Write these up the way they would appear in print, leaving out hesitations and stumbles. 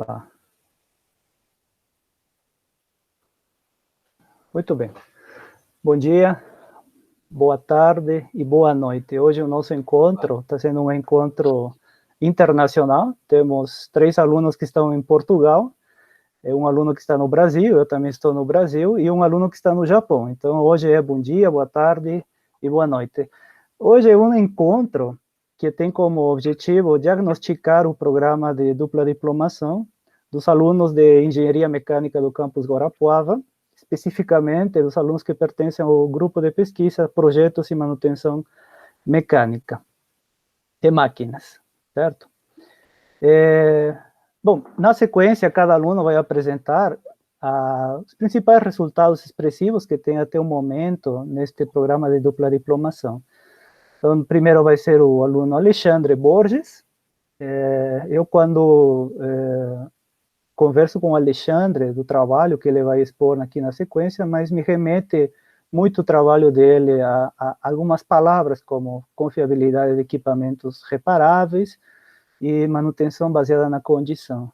lá. Muito bem. Bom dia, boa tarde e boa noite. Hoje o nosso encontro está sendo um encontro internacional. Temos 3 alunos que estão em Portugal, um aluno que está no Brasil, eu também estou no Brasil, e um aluno que está no Japão. Então, hoje é bom dia, boa tarde e boa noite. Hoje é um encontro que tem como objetivo diagnosticar o programa de dupla diplomação dos alunos de Engenharia Mecânica do campus Guarapuava, especificamente dos alunos que pertencem ao grupo de pesquisa Projetos e Manutenção Mecânica de Máquinas, certo? Bom, na sequência, cada aluno vai apresentar os principais resultados expressivos que tem até o momento neste programa de dupla diplomação. Então, primeiro vai ser o aluno Alexandre Borges. Eu, quando converso com o Alexandre do trabalho que ele vai expor aqui na sequência, mas me remete muito o trabalho dele a algumas palavras como confiabilidade de equipamentos reparáveis e manutenção baseada na condição.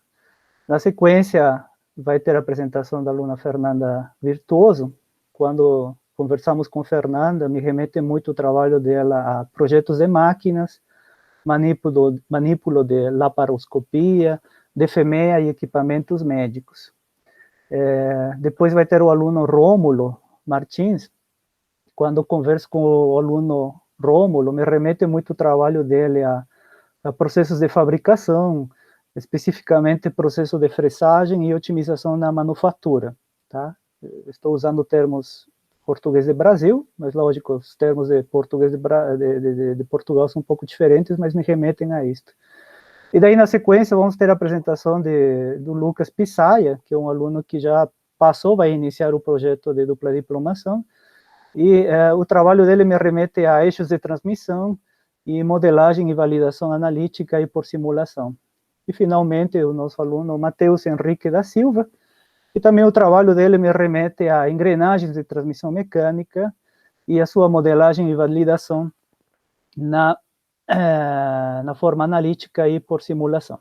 Na sequência, vai ter a apresentação da aluna Fernanda Virtuoso. Quando conversamos com Fernanda, me remete muito o trabalho dela a projetos de máquinas, manípulo de laparoscopia, de FEMEA e equipamentos médicos. Depois vai ter o aluno Rômulo Martins. Quando converso com o aluno Rômulo, me remete muito o trabalho dele a processos de fabricação, especificamente processo de fresagem e otimização na manufatura. Tá? Estou usando termos português de Brasil, mas lógico, os termos de português de Portugal são um pouco diferentes, mas me remetem a isto. E daí, na sequência, vamos ter a apresentação do Lucas Pissaia, que é um aluno que já passou, vai iniciar o projeto de dupla diplomação, e o trabalho dele me remete a eixos de transmissão e modelagem e validação analítica e por simulação. E, finalmente, o nosso aluno Matheus Henrique da Silva, e também o trabalho dele me remete a engrenagens de transmissão mecânica e a sua modelagem e validação na forma analítica e por simulação.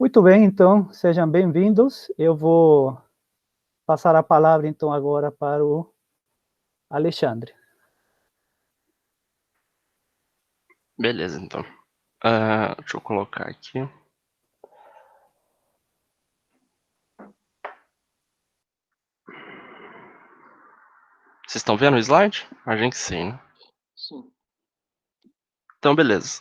Muito bem, então, sejam bem-vindos. Eu vou passar a palavra, então, agora para o Alexandre. Beleza, então. Deixa eu colocar aqui. Vocês estão vendo o slide? A gente sim, né? Sim. Então, beleza.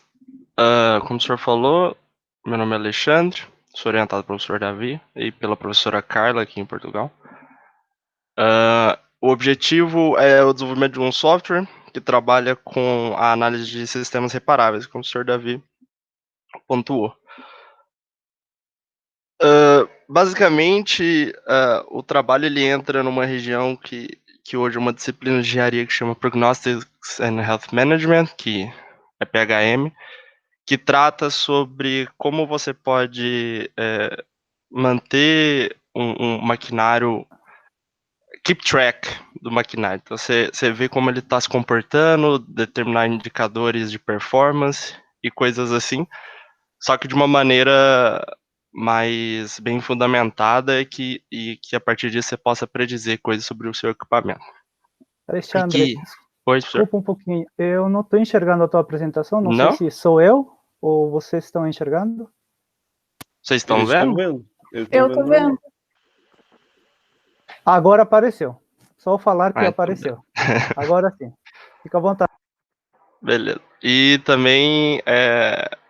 Como o senhor falou, meu nome é Alexandre, sou orientado pelo professor Davi e pela professora Carla aqui em Portugal. O objetivo é o desenvolvimento de um software que trabalha com a análise de sistemas reparáveis, como o senhor Davi pontuou. Basicamente, o trabalho ele entra numa região que hoje é uma disciplina de engenharia que chama Prognostics and Health Management, que é PHM, que trata sobre como você pode manter um maquinário, keep track do maquinário. Então, você vê como ele está se comportando, determinar indicadores de performance e coisas assim, só que de uma maneira mais bem fundamentada e que a partir disso você possa predizer coisas sobre o seu equipamento. Alexandre, Oi, desculpa um pouquinho, eu não estou enxergando a tua apresentação, não Não? sei se sou eu ou vocês estão enxergando. Vocês estão vendo? Eu estou vendo. Agora apareceu. Só falar que então apareceu. Agora sim. Fica à vontade. Beleza. E também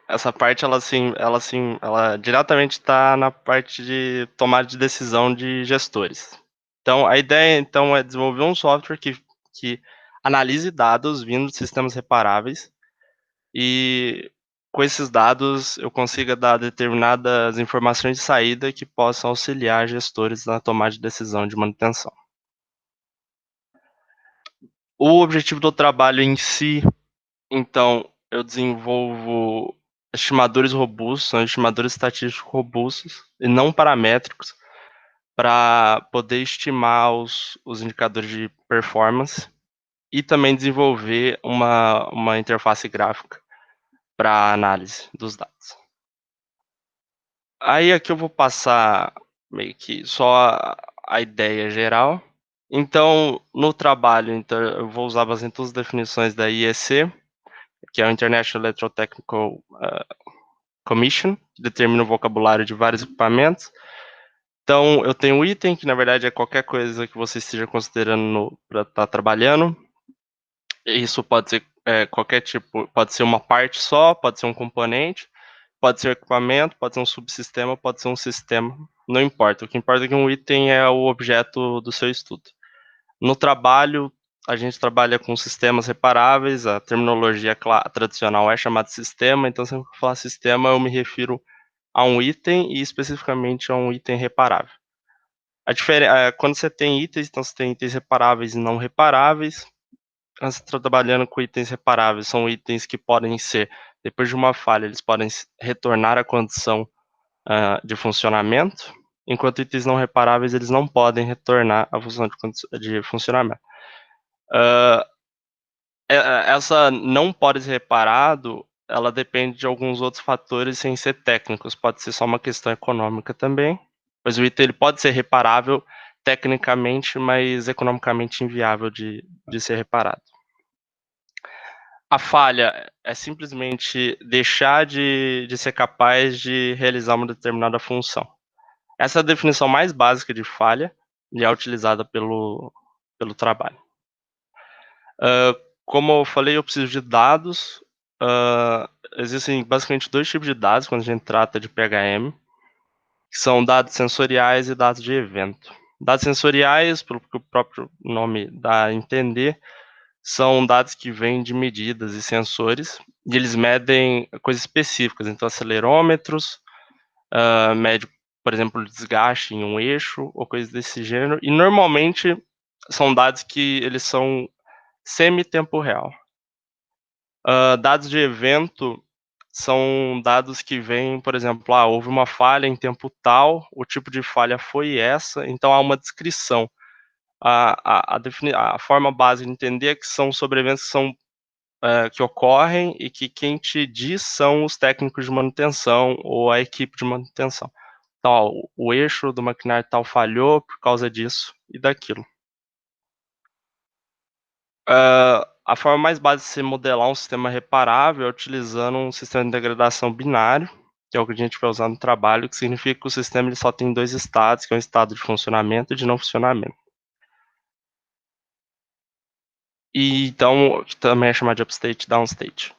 essa parte ela diretamente está na parte de tomada de decisão de gestores. Então a ideia então é desenvolver um software que analise dados vindos de sistemas reparáveis e com esses dados eu consiga dar determinadas informações de saída que possam auxiliar gestores na tomada de decisão de manutenção. O objetivo do trabalho em si, então, eu desenvolvo estimadores robustos, são estimadores estatísticos robustos e não paramétricos, para poder estimar os indicadores de performance e também desenvolver uma interface gráfica para análise dos dados. Aí aqui eu vou passar meio que só a ideia geral. Então, no trabalho, então, eu vou usar bastante as definições da IEC, que é o International Electrotechnical Commission, que determina o vocabulário de vários equipamentos. Então, eu tenho um item, que na verdade é qualquer coisa que você esteja considerando para estar trabalhando. Isso pode ser qualquer tipo, pode ser uma parte só, pode ser um componente, pode ser um equipamento, pode ser um subsistema, pode ser um sistema, não importa. O que importa é que um item é o objeto do seu estudo. No trabalho, a gente trabalha com sistemas reparáveis, a terminologia tradicional é chamada de sistema, então sempre que eu falar sistema, eu me refiro a um item e especificamente a um item reparável. Quando você tem itens, então você tem itens reparáveis e não reparáveis. Quando você está trabalhando com itens reparáveis, são itens que podem ser, depois de uma falha, eles podem retornar à condição de funcionamento, enquanto itens não reparáveis, eles não podem retornar à função de funcionamento. Essa não pode ser reparado, ela depende de alguns outros fatores sem ser técnicos, pode ser só uma questão econômica também, pois o item ele pode ser reparável tecnicamente, mas economicamente inviável de ser reparado. A falha é simplesmente deixar de ser capaz de realizar uma determinada função. Essa é a definição mais básica de falha e é utilizada pelo trabalho. Como eu falei, eu preciso de dados. Existem basicamente dois tipos de dados quando a gente trata de PHM, que são dados sensoriais e dados de evento. Dados sensoriais, pelo que o próprio nome dá a entender, são dados que vêm de medidas e sensores, e eles medem coisas específicas, então acelerômetros, mede, por exemplo, desgaste em um eixo, ou coisas desse gênero, e normalmente são dados que eles são semi-tempo real. Dados de evento são dados que vêm, por exemplo, houve uma falha em tempo tal, o tipo de falha foi essa, então há uma descrição. A forma básica de entender é que são sobre eventos que ocorrem e que quem te diz são os técnicos de manutenção ou a equipe de manutenção. Então, o eixo do maquinário tal falhou por causa disso e daquilo. A forma mais básica de se modelar um sistema reparável é utilizando um sistema de degradação binário, que é o que a gente vai usar no trabalho, que significa que o sistema ele só tem dois estados, que é um estado de funcionamento e de não funcionamento. E então, que também é chamado de upstate e downstate.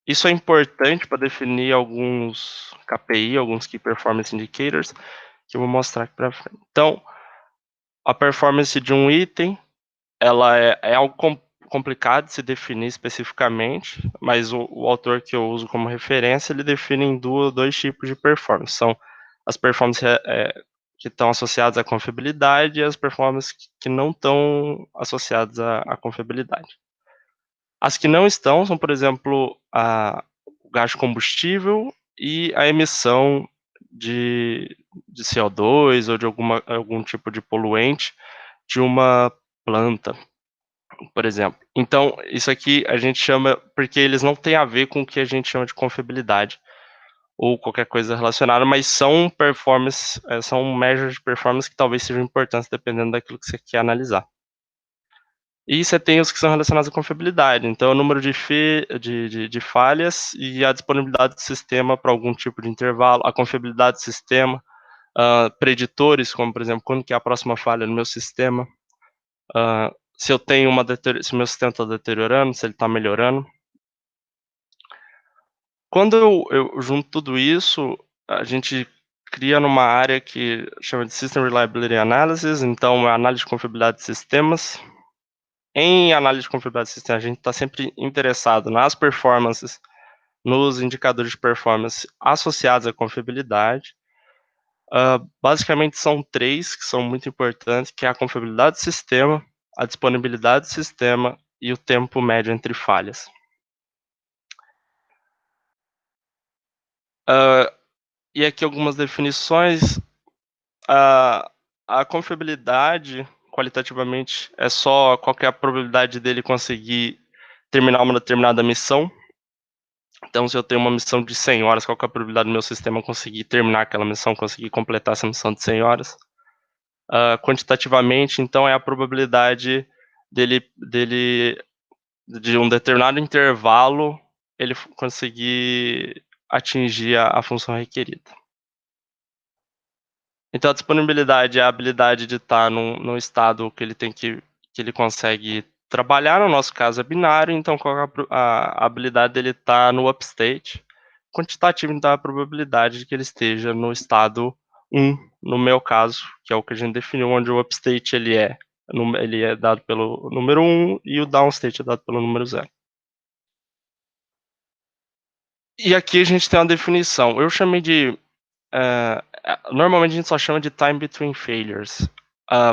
Isso é importante para definir alguns KPI, alguns Key Performance Indicators, que eu vou mostrar aqui para frente. Então, a performance de um item, ela é algo complicado de se definir especificamente, mas o autor que eu uso como referência, ele define em dois tipos de performance. São as performances que estão associadas à confiabilidade e as performances que não estão associadas à confiabilidade. As que não estão são, por exemplo, o gasto de combustível e a emissão de CO2 ou de algum tipo de poluente de uma planta, por exemplo. Então, isso aqui a gente chama, porque eles não têm a ver com o que a gente chama de confiabilidade ou qualquer coisa relacionada, mas são são measures de performance que talvez sejam importantes dependendo daquilo que você quer analisar. E você tem os que são relacionados à confiabilidade, então o número de falhas e a disponibilidade do sistema para algum tipo de intervalo, a confiabilidade do sistema, preditores, como por exemplo, quando que é a próxima falha no meu sistema, se se o meu sistema está deteriorando, se ele está melhorando. Quando eu junto tudo isso, a gente cria numa área que chama de System Reliability Analysis, então é análise de confiabilidade de sistemas. Em análise de confiabilidade de sistema, a gente está sempre interessado nas performances, nos indicadores de performance associados à confiabilidade. Basicamente são três que são muito importantes, que é a confiabilidade do sistema, a disponibilidade do sistema e o tempo médio entre falhas. E aqui algumas definições. A confiabilidade, qualitativamente, é só qual que é a probabilidade dele conseguir terminar uma determinada missão. Então, se eu tenho uma missão de 100 horas, qual que é a probabilidade do meu sistema conseguir terminar aquela missão, conseguir completar essa missão de 100 horas? Quantitativamente, então, é a probabilidade de um determinado intervalo, ele conseguir atingir a função requerida. Então, a disponibilidade é a habilidade de estar num estado que ele consegue trabalhar, no nosso caso é binário, então qual é a habilidade dele estar no upstate. Quantitativo, então, é a probabilidade de que ele esteja no estado 1, no meu caso, que é o que a gente definiu, onde o upstate ele é dado pelo número 1 e o downstate é dado pelo número 0. E aqui a gente tem uma definição. Eu chamei de... normalmente a gente só chama de time between failures.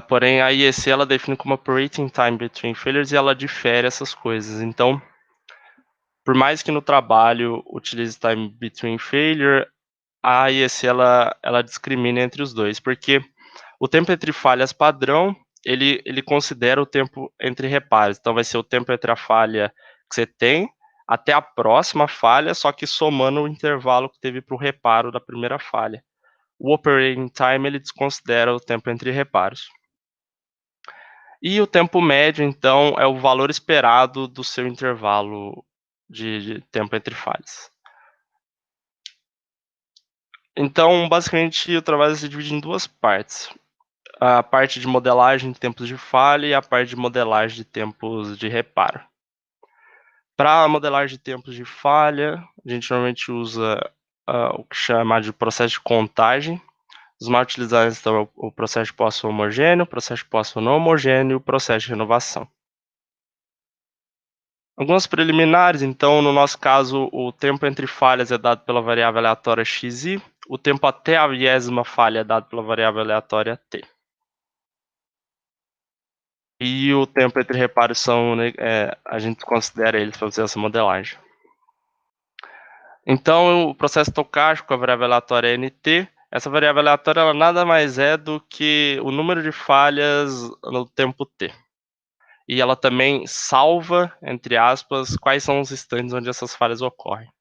Porém, a IEC ela define como operating time between failures e ela difere essas coisas. Então, por mais que no trabalho utilize time between failure, a IEC ela discrimina entre os dois, porque o tempo entre falhas padrão, ele considera o tempo entre reparos. Então, vai ser o tempo entre a falha que você tem até a próxima falha, só que somando o intervalo que teve para o reparo da primeira falha. O operating time, ele desconsidera o tempo entre reparos. E o tempo médio, então, é o valor esperado do seu intervalo de tempo entre falhas. Então, basicamente, o trabalho se divide em duas partes. A parte de modelagem de tempos de falha e a parte de modelagem de tempos de reparo. Para a modelagem de tempos de falha, a gente normalmente usa o que chama de processo de contagem. Os mais utilizados estão o processo de Poisson homogêneo, o processo de Poisson não homogêneo e o processo de renovação. Algumas preliminares, então, no nosso caso, o tempo entre falhas é dado pela variável aleatória xi, o tempo até a 20ª falha é dado pela variável aleatória t. E o tempo entre reparos a gente considera eles para fazer essa modelagem. Então, o processo estocástico, a variável aleatória é nt. Essa variável aleatória ela nada mais é do que o número de falhas no tempo t. E ela também salva, entre aspas, quais são os instantes onde essas falhas ocorrem.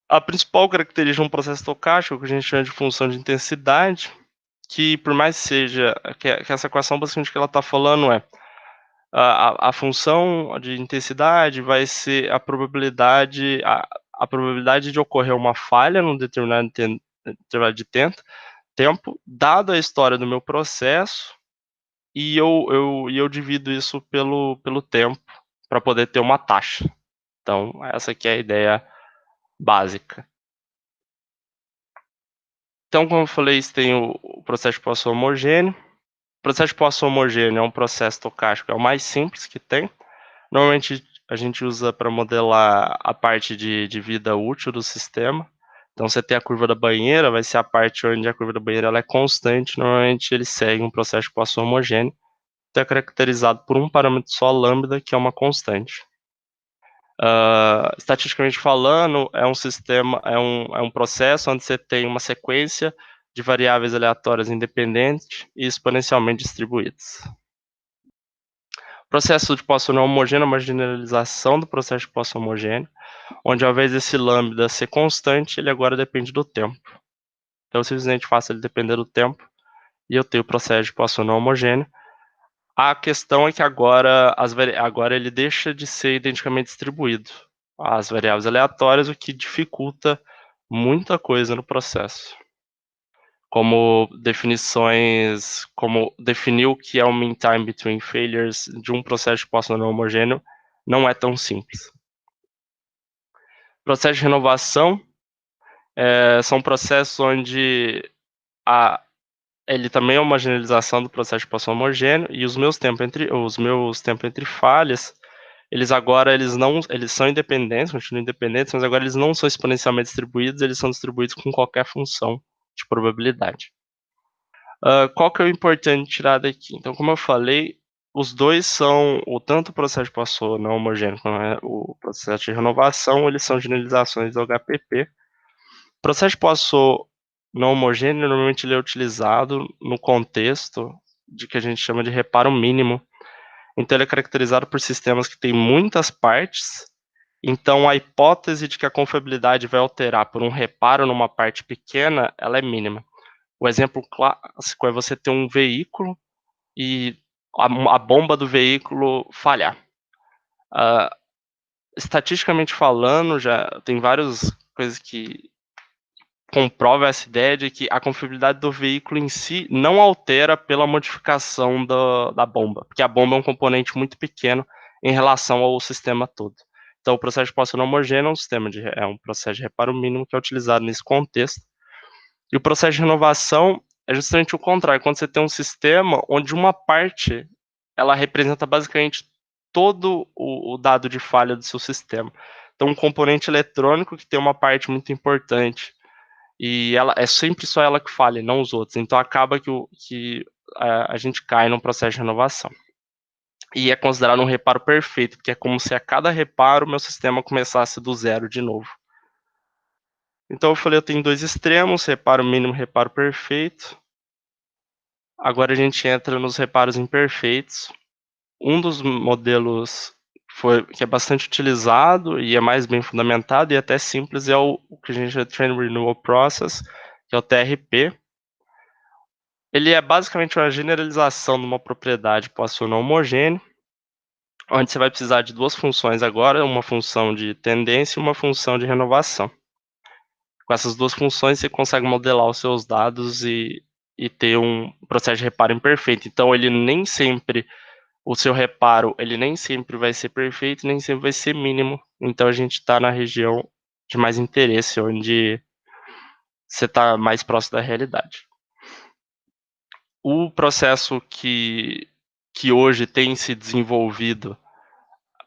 A principal característica de um processo estocástico, que a gente chama de função de intensidade, que por mais que essa equação basicamente que ela está falando é a função de intensidade vai ser a probabilidade de ocorrer uma falha num determinado intervalo de tempo, dado a história do meu processo, e eu divido isso pelo tempo para poder ter uma taxa. Então, essa aqui é a ideia básica. Então, como eu falei, você tem o processo de Poisson homogêneo. O processo de Poisson homogêneo é um processo estocástico, é o mais simples que tem. Normalmente, a gente usa para modelar a parte de vida útil do sistema. Então, você tem a curva da banheira, vai ser a parte onde a curva da banheira ela é constante. Normalmente, ele segue um processo de Poisson homogêneo, que é caracterizado por um parâmetro só, lambda, que é uma constante. Estatisticamente falando, é um processo onde você tem uma sequência de variáveis aleatórias independentes e exponencialmente distribuídas. O processo de Poisson não homogêneo é uma generalização do processo de Poisson homogêneo, onde ao invés desse lambda ser constante, ele agora depende do tempo. Então, eu simplesmente faço ele depender do tempo e eu tenho o processo de Poisson não homogêneo. A questão é que agora ele deixa de ser identicamente distribuído as variáveis aleatórias, o que dificulta muita coisa no processo. Como definir o que é o mean time between failures de um processo de Poisson não homogêneo não é tão simples. Processo de renovação são processos onde ele também é uma generalização do processo de Poisson homogêneo e os meus tempos entre falhas, eles são independentes, continuam independentes, mas agora eles não são exponencialmente distribuídos, eles são distribuídos com qualquer função de probabilidade. Qual que é o importante tirar daqui? Então, como eu falei, os dois são, tanto o processo de Poisson não homogêneo como o processo de renovação, eles são generalizações do HPP. O processo de Poisson não homogêneo, normalmente ele é utilizado no contexto de que a gente chama de reparo mínimo. Então, ele é caracterizado por sistemas que têm muitas partes Então, a hipótese de que a confiabilidade vai alterar por um reparo numa parte pequena, ela é mínima. O exemplo clássico é você ter um veículo e a bomba do veículo falhar. Estatisticamente falando, já tem várias coisas que comprovam essa ideia de que a confiabilidade do veículo em si não altera pela modificação da bomba, porque a bomba é um componente muito pequeno em relação ao sistema todo. Então, o processo de posse não homogêneo é um processo de reparo mínimo que é utilizado nesse contexto. E o processo de renovação é justamente o contrário, quando você tem um sistema onde uma parte ela representa basicamente todo o dado de falha do seu sistema. Então, um componente eletrônico que tem uma parte muito importante e ela é sempre só ela que falha, não os outros. Então, acaba que a gente cai num processo de renovação. E é considerado um reparo perfeito, porque é como se a cada reparo o meu sistema começasse do zero de novo. Então eu falei, eu tenho dois extremos, reparo mínimo e reparo perfeito. Agora a gente entra nos reparos imperfeitos. Um dos modelos que é bastante utilizado e é mais bem fundamentado e até simples é o que a gente chama de Train Renewal Process, que é o TRP. Ele é basicamente uma generalização de uma propriedade posse não homogênea, onde você vai precisar de duas funções agora, uma função de tendência e uma função de renovação. Com essas duas funções, você consegue modelar os seus dados e ter um processo de reparo imperfeito. Então, o seu reparo, ele nem sempre vai ser perfeito, nem sempre vai ser mínimo. Então, a gente está na região de mais interesse, onde você está mais próximo da realidade. O processo que hoje tem se desenvolvido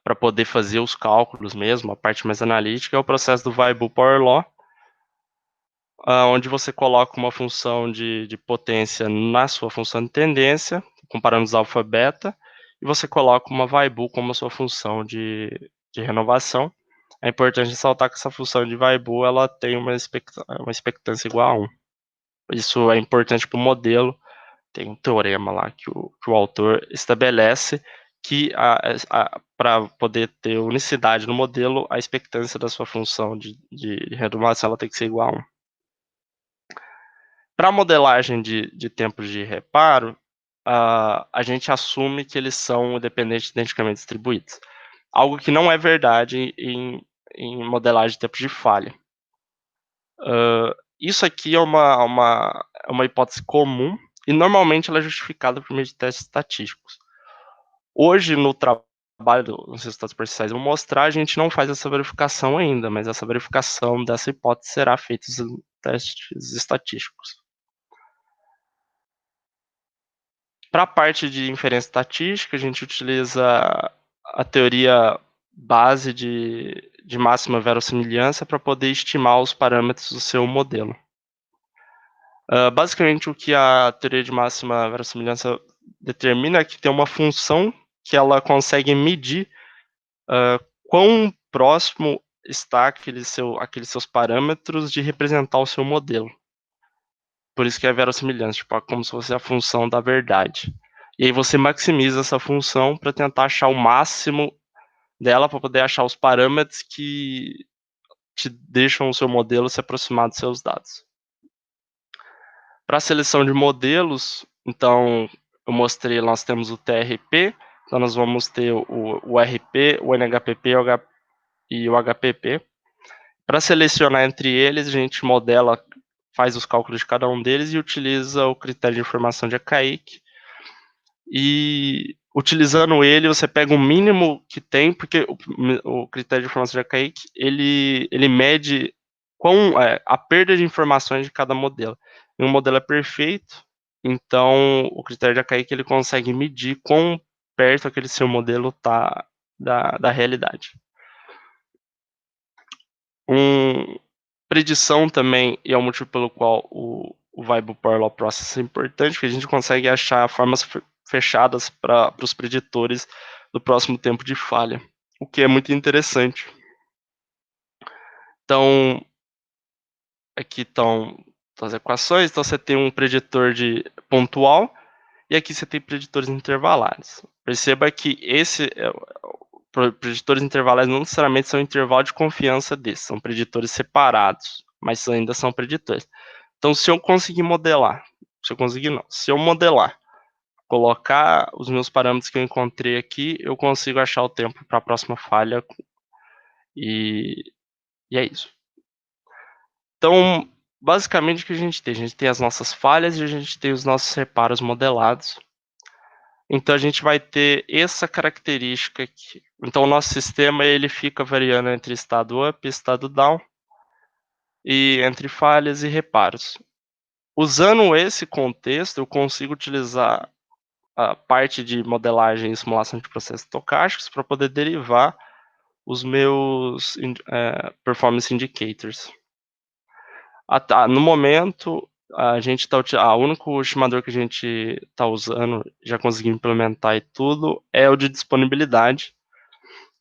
para poder fazer os cálculos mesmo, a parte mais analítica, é o processo do Weibull Power Law, onde você coloca uma função de potência na sua função de tendência, com parâmetros alfa e beta, e você coloca uma Weibull como a sua função de renovação. É importante ressaltar que essa função de Weibull ela tem uma expectância igual a 1. Isso é importante para o modelo. Tem um teorema lá que o autor estabelece que para poder ter unicidade no modelo, a expectância da sua função de renovação ela tem que ser igual a 1. Para a modelagem de tempos de reparo, a gente assume que eles são independentes identicamente distribuídos. Algo que não é verdade em modelagem de tempos de falha. Isso aqui é uma hipótese comum e normalmente ela é justificada por meio de testes estatísticos. Hoje, no trabalho nos resultados parciais, eu vou mostrar, a gente não faz essa verificação ainda, mas essa verificação dessa hipótese será feita em testes estatísticos. Para a parte de inferência estatística, a gente utiliza a teoria base de máxima verossimilhança para poder estimar os parâmetros do seu modelo. Basicamente, o que a teoria de máxima verossimilhança determina é que tem uma função que ela consegue medir quão próximo está aqueles seus parâmetros de representar o seu modelo. Por isso que é verossimilhança, tipo, é como se fosse a função da verdade. E aí você maximiza essa função para tentar achar o máximo dela, para poder achar os parâmetros que te deixam o seu modelo se aproximar dos seus dados. Para a seleção de modelos, então, eu mostrei, nós temos o TRP, então nós vamos ter o RP, o NHPP e o HPP. Para selecionar entre eles, a gente modela, faz os cálculos de cada um deles e utiliza o critério de informação de Akaic. E utilizando ele, você pega o mínimo que tem, porque o critério de informação de Akaic, ele mede a perda de informações de cada modelo. E um modelo é perfeito, então o critério de Akaic ele consegue medir quão perto aquele seu modelo está da realidade. Predição também, e é o motivo pelo qual o Weibull Power Law Process é importante, porque a gente consegue achar formas fechadas para os preditores do próximo tempo de falha, o que é muito interessante. Então, aqui estão as equações, então você tem um preditor de pontual, e aqui você tem preditores intervalares. Perceba que preditores intervalais não necessariamente são intervalo de confiança desses, são preditores separados, mas ainda são preditores. Então, se eu conseguir modelar, se eu modelar, colocar os meus parâmetros que eu encontrei aqui, eu consigo achar o tempo para a próxima falha, e é isso. Então, basicamente, o que a gente tem? A gente tem as nossas falhas e a gente tem os nossos reparos modelados. Então, a gente vai ter essa característica aqui. Então, o nosso sistema ele fica variando entre estado up e estado down, e entre falhas e reparos. Usando esse contexto, eu consigo utilizar a parte de modelagem e simulação de processos estocásticos para poder derivar os meus performance indicators. No momento, a gente o único estimador que a gente está usando, já conseguiu implementar e tudo, é o de disponibilidade,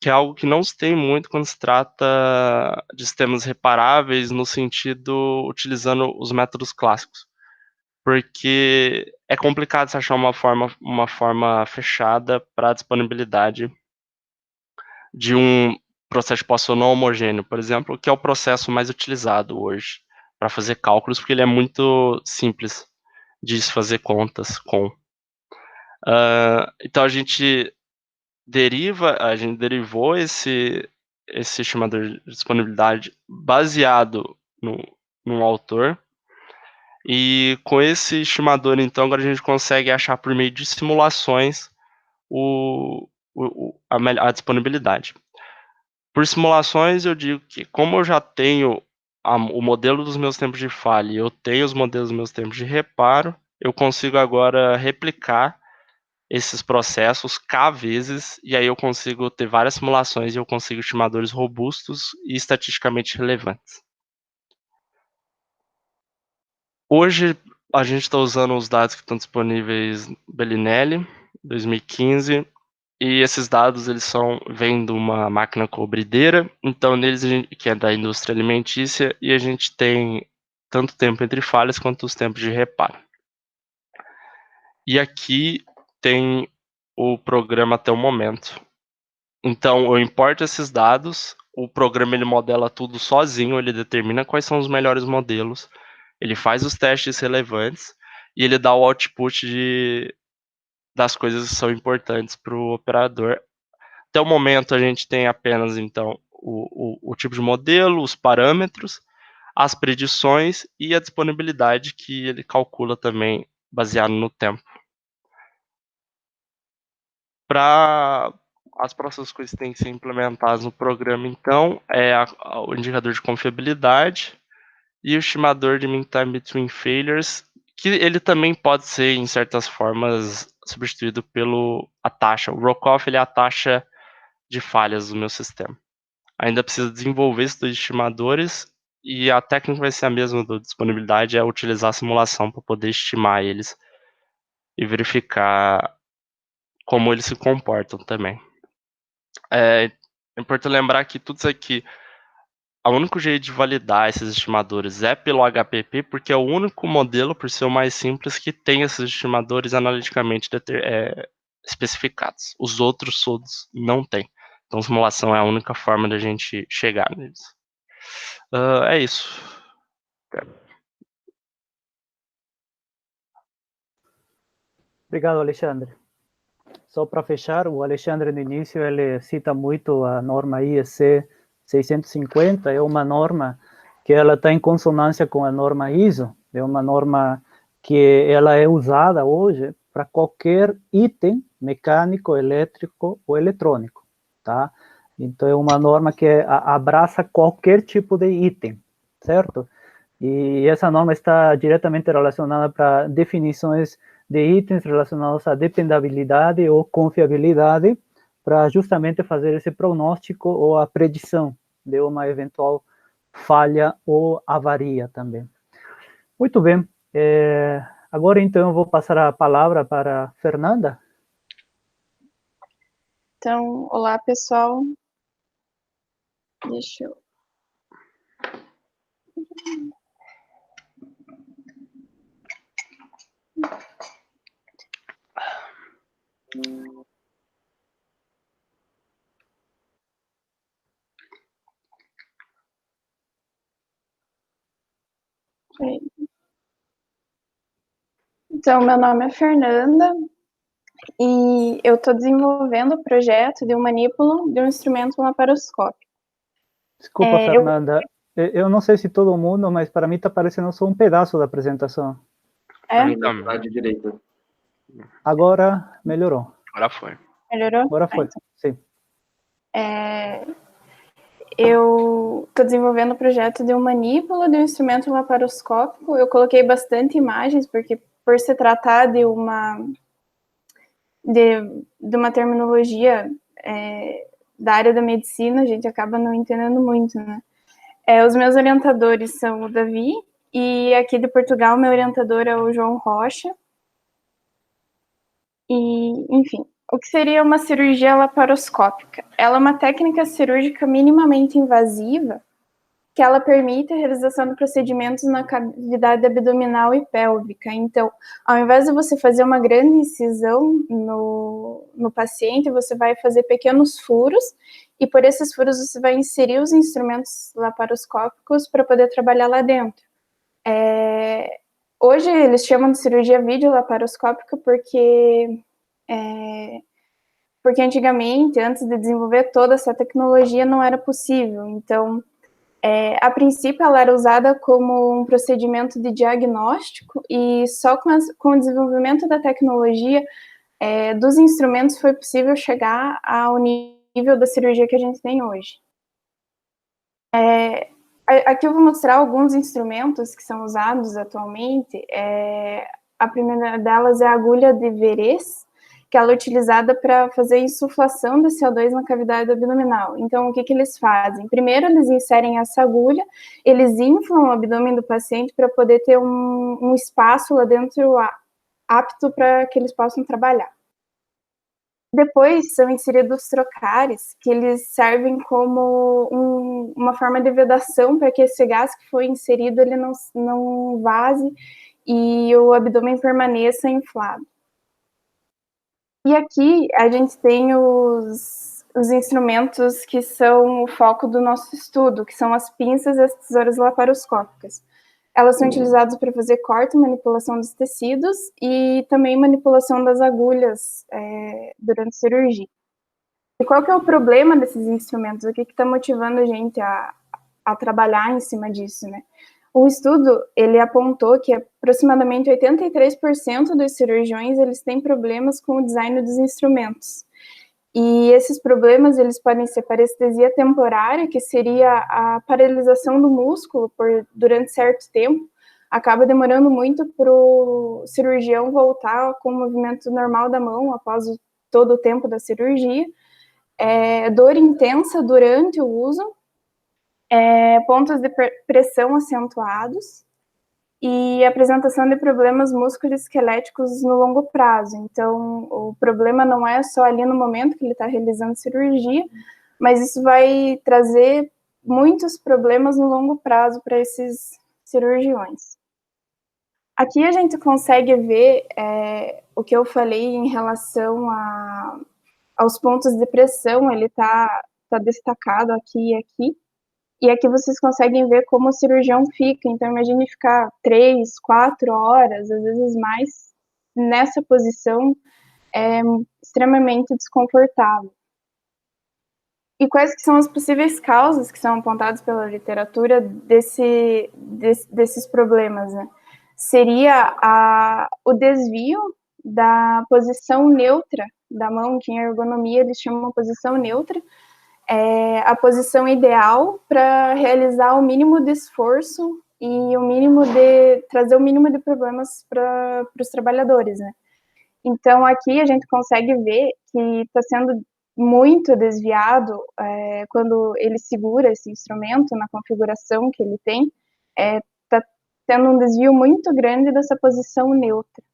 que é algo que não se tem muito quando se trata de sistemas reparáveis, no sentido utilizando os métodos clássicos, porque é complicado se achar uma forma fechada para a disponibilidade de um processo de Poisson não homogêneo, por exemplo, que é o processo mais utilizado hoje para fazer cálculos, porque ele é muito simples de se fazer contas com. Então a gente derivou esse estimador de disponibilidade baseado num autor, e com esse estimador, então, agora a gente consegue achar por meio de simulações a disponibilidade. Por simulações, eu digo que, como eu já tenho o modelo dos meus tempos de falha e eu tenho os modelos dos meus tempos de reparo, eu consigo agora replicar esses processos K vezes, e aí eu consigo ter várias simulações e eu consigo estimadores robustos e estatisticamente relevantes. Hoje, a gente está usando os dados que estão disponíveis no Bellinelli, 2015, e esses dados eles vêm de uma máquina cobrideira, então neles que é da indústria alimentícia, e a gente tem tanto tempo entre falhas quanto os tempos de reparo. E aqui tem o programa até o momento. Então eu importo esses dados, o programa ele modela tudo sozinho, ele determina quais são os melhores modelos, ele faz os testes relevantes e ele dá o output das coisas que são importantes para o operador. Até o momento a gente tem apenas então o tipo de modelo, os parâmetros, as predições e a disponibilidade que ele calcula também baseado no tempo. Para as próximas coisas que têm que ser implementadas no programa, então, é o indicador de confiabilidade e o estimador de mean time between failures, que ele também pode ser, em certas formas, substituído a taxa. O ROCOF ele é a taxa de falhas do meu sistema. Ainda precisa desenvolver esses dois estimadores e a técnica vai ser a mesma da disponibilidade, é utilizar a simulação para poder estimar eles e verificar como eles se comportam também. É importante lembrar que tudo isso aqui, o único jeito de validar esses estimadores é pelo HPP, porque é o único modelo, por ser o mais simples, que tem esses estimadores analiticamente especificados. Os outros todos não têm. Então, simulação é a única forma da gente chegar neles. É isso. Obrigado, Alexandre. Só para fechar, o Alexandre no início ele cita muito a norma IEC 650, é uma norma que ela está em consonância com a norma ISO, é uma norma que ela é usada hoje para qualquer item mecânico, elétrico ou eletrônico, tá? Então é uma norma que abraça qualquer tipo de item, certo? E essa norma está diretamente relacionada para definições de itens relacionados à dependabilidade ou confiabilidade, para justamente fazer esse prognóstico ou a predição de uma eventual falha ou avaria também. Muito bem. Agora, então, eu vou passar a palavra para a Fernanda. Então, olá, pessoal. Deixa eu... Então, meu nome é Fernanda e eu estou desenvolvendo o projeto de um manípulo de um instrumento laparoscópico. Desculpa, Fernanda, eu não sei se todo mundo, mas para mim está parecendo só um pedaço da apresentação. De direita. Agora melhorou. Agora foi. Melhorou? Agora foi, Então. sim. Eu estou desenvolvendo o projeto de um manípulo de um instrumento laparoscópico. Eu coloquei bastante imagens, porque por se tratar de uma terminologia da área da medicina, a gente acaba não entendendo muito, né? Os meus orientadores são o Davi, e aqui de Portugal, meu orientador é o João Rocha. E, enfim, o que seria uma cirurgia laparoscópica? Ela é uma técnica cirúrgica minimamente invasiva que ela permite a realização de procedimentos na cavidade abdominal e pélvica. Então, ao invés de você fazer uma grande incisão no paciente, você vai fazer pequenos furos, e por esses furos você vai inserir os instrumentos laparoscópicos para poder trabalhar lá dentro. Hoje eles chamam de cirurgia videolaparoscópica porque antigamente, antes de desenvolver toda essa tecnologia, não era possível. Então, a princípio, ela era usada como um procedimento de diagnóstico, e só com o desenvolvimento da tecnologia, dos instrumentos, foi possível chegar ao nível da cirurgia que a gente tem hoje. Aqui eu vou mostrar alguns instrumentos que são usados atualmente. A primeira delas é a agulha de Veress, que ela é utilizada para fazer a insuflação de CO2 na cavidade abdominal. Então, o que eles fazem? Primeiro, eles inserem essa agulha, eles inflam o abdômen do paciente para poder ter um espaço lá dentro apto para que eles possam trabalhar. Depois são inseridos trocares, que eles servem como uma forma de vedação para que esse gás que foi inserido ele não vaze e o abdômen permaneça inflado. E aqui a gente tem os instrumentos que são o foco do nosso estudo, que são as pinças e as tesouras laparoscópicas. Elas são utilizadas para fazer corte e manipulação dos tecidos e também manipulação das agulhas durante a cirurgia. E qual que é o problema desses instrumentos? O que está motivando a gente a trabalhar em cima disso, né? O estudo, ele apontou que aproximadamente 83% dos cirurgiões, eles têm problemas com o design dos instrumentos. E esses problemas, eles podem ser parestesia temporária, que seria a paralisação do músculo durante certo tempo, acaba demorando muito para o cirurgião voltar com o movimento normal da mão após todo o tempo da cirurgia. Dor intensa durante o uso, pontos de pressão acentuados e apresentação de problemas musculoesqueléticos no longo prazo. Então, o problema não é só ali no momento que ele está realizando cirurgia, mas isso vai trazer muitos problemas no longo prazo para esses cirurgiões. Aqui a gente consegue ver o que eu falei em relação aos pontos de pressão, ele está destacado aqui e aqui. E aqui vocês conseguem ver como o cirurgião fica. Então, imagine ficar 3, 4 horas, às vezes mais, nessa posição, é extremamente desconfortável. E quais que são as possíveis causas que são apontadas pela literatura desses problemas, né? Seria o desvio da posição neutra da mão, que em ergonomia eles chamam de posição neutra, a posição ideal para realizar o mínimo de esforço e trazer o mínimo de problemas para os trabalhadores, né? Então, aqui a gente consegue ver que está sendo muito desviado quando ele segura esse instrumento na configuração que ele tem, está tendo um desvio muito grande dessa posição neutra.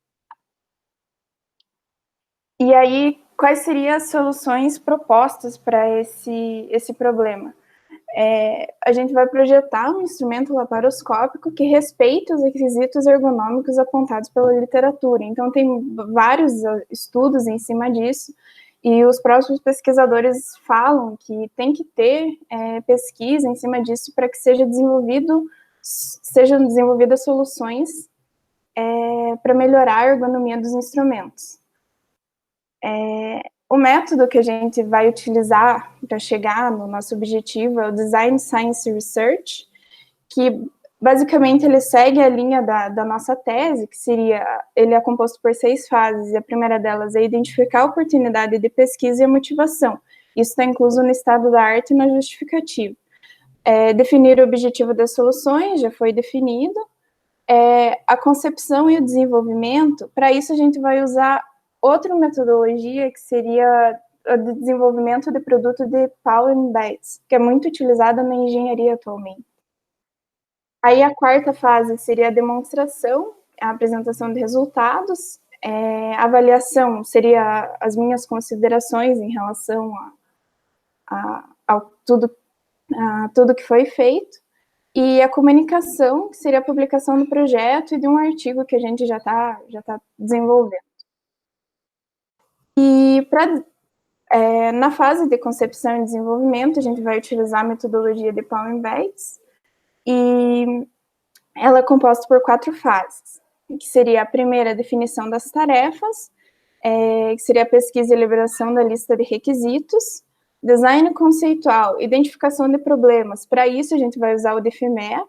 E aí, quais seriam as soluções propostas para esse problema? A gente vai projetar um instrumento laparoscópico que respeite os requisitos ergonômicos apontados pela literatura. Então, tem vários estudos em cima disso, e os próprios pesquisadores falam que tem que ter pesquisa em cima disso para que sejam desenvolvidas soluções para melhorar a ergonomia dos instrumentos. O método que a gente vai utilizar para chegar no nosso objetivo é o Design Science Research, que basicamente ele segue a linha da nossa tese, que ele é composto por 6 fases, e a primeira delas é identificar a oportunidade de pesquisa e a motivação. Isso está incluso no estado da arte e na justificativa. Definir o objetivo das soluções, já foi definido. A concepção e o desenvolvimento, para isso a gente vai usar outra metodologia, que seria o de desenvolvimento de produto de Power Embeds, que é muito utilizada na engenharia atualmente. Aí a quarta fase seria a demonstração, a apresentação de resultados, a avaliação seria as minhas considerações em relação a tudo que foi feito, e a comunicação, que seria a publicação do projeto e de um artigo que a gente já tá desenvolvendo. E na fase de concepção e desenvolvimento, a gente vai utilizar a metodologia de Power Embeds, e ela é composta por 4 fases, que seria a primeira, a definição das tarefas, que seria a pesquisa e elaboração da lista de requisitos, design conceitual, identificação de problemas. Para isso, a gente vai usar o DFME,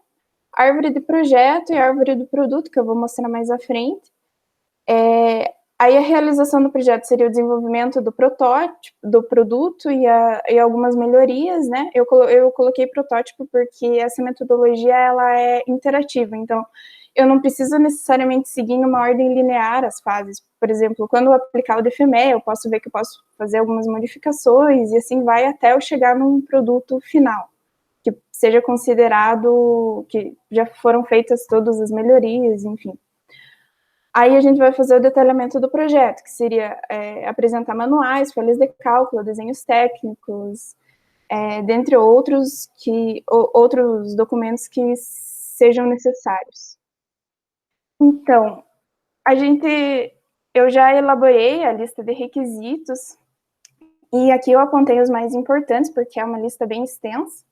árvore de projeto e árvore do produto, que eu vou mostrar mais à frente. Aí a realização do projeto seria o desenvolvimento do protótipo, do produto e algumas melhorias, né? Eu coloquei protótipo porque essa metodologia ela é interativa, então eu não preciso necessariamente seguir uma ordem linear as fases. Por exemplo, quando eu aplicar o DFME, eu posso ver que eu posso fazer algumas modificações e assim vai até eu chegar num produto final, que seja considerado que já foram feitas todas as melhorias, enfim. Aí a gente vai fazer o detalhamento do projeto, que seria apresentar manuais, folhas de cálculo, desenhos técnicos, dentre outros documentos que sejam necessários. Então, eu já elaborei a lista de requisitos, e aqui eu apontei os mais importantes, porque é uma lista bem extensa.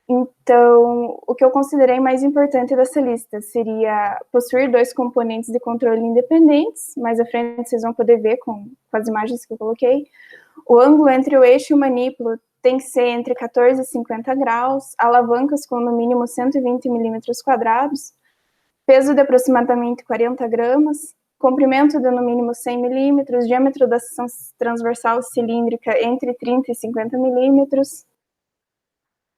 Então, o que eu considerei mais importante dessa lista seria possuir 2 componentes de controle independentes, mais à frente vocês vão poder ver com as imagens que eu coloquei. O ângulo entre o eixo e o manípulo tem que ser entre 14 e 50 graus, alavancas com no mínimo 120 milímetros quadrados, peso de aproximadamente 40 gramas, comprimento de no mínimo 100 milímetros, diâmetro da seção transversal cilíndrica entre 30 e 50 milímetros.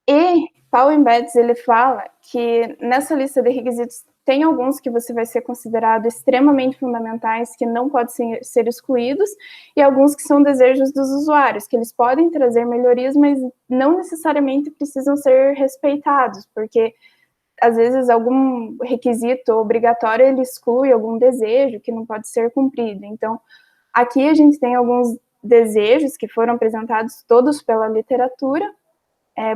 E Power Embeds, ele fala que nessa lista de requisitos tem alguns que você vai ser considerado extremamente fundamentais, que não podem ser excluídos, e alguns que são desejos dos usuários, que eles podem trazer melhorias, mas não necessariamente precisam ser respeitados, porque às vezes algum requisito obrigatório ele exclui algum desejo que não pode ser cumprido. Então, aqui a gente tem alguns desejos que foram apresentados todos pela literatura.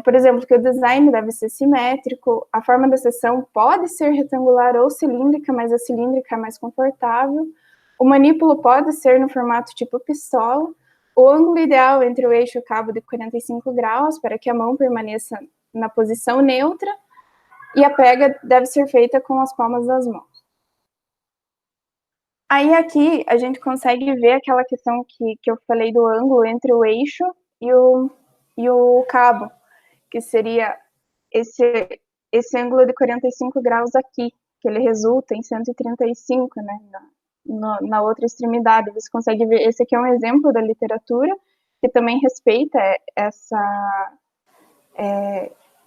Por exemplo, que o design deve ser simétrico, a forma da seção pode ser retangular ou cilíndrica, mas a cilíndrica é mais confortável, o manípulo pode ser no formato tipo pistola, o ângulo ideal entre o eixo e o cabo de 45 graus, para que a mão permaneça na posição neutra, e a pega deve ser feita com as palmas das mãos. Aí aqui a gente consegue ver aquela questão que eu falei do ângulo entre o eixo e o cabo, que seria esse ângulo de 45 graus aqui, que ele resulta em 135, né, na outra extremidade. Você consegue ver, esse aqui é um exemplo da literatura, que também respeita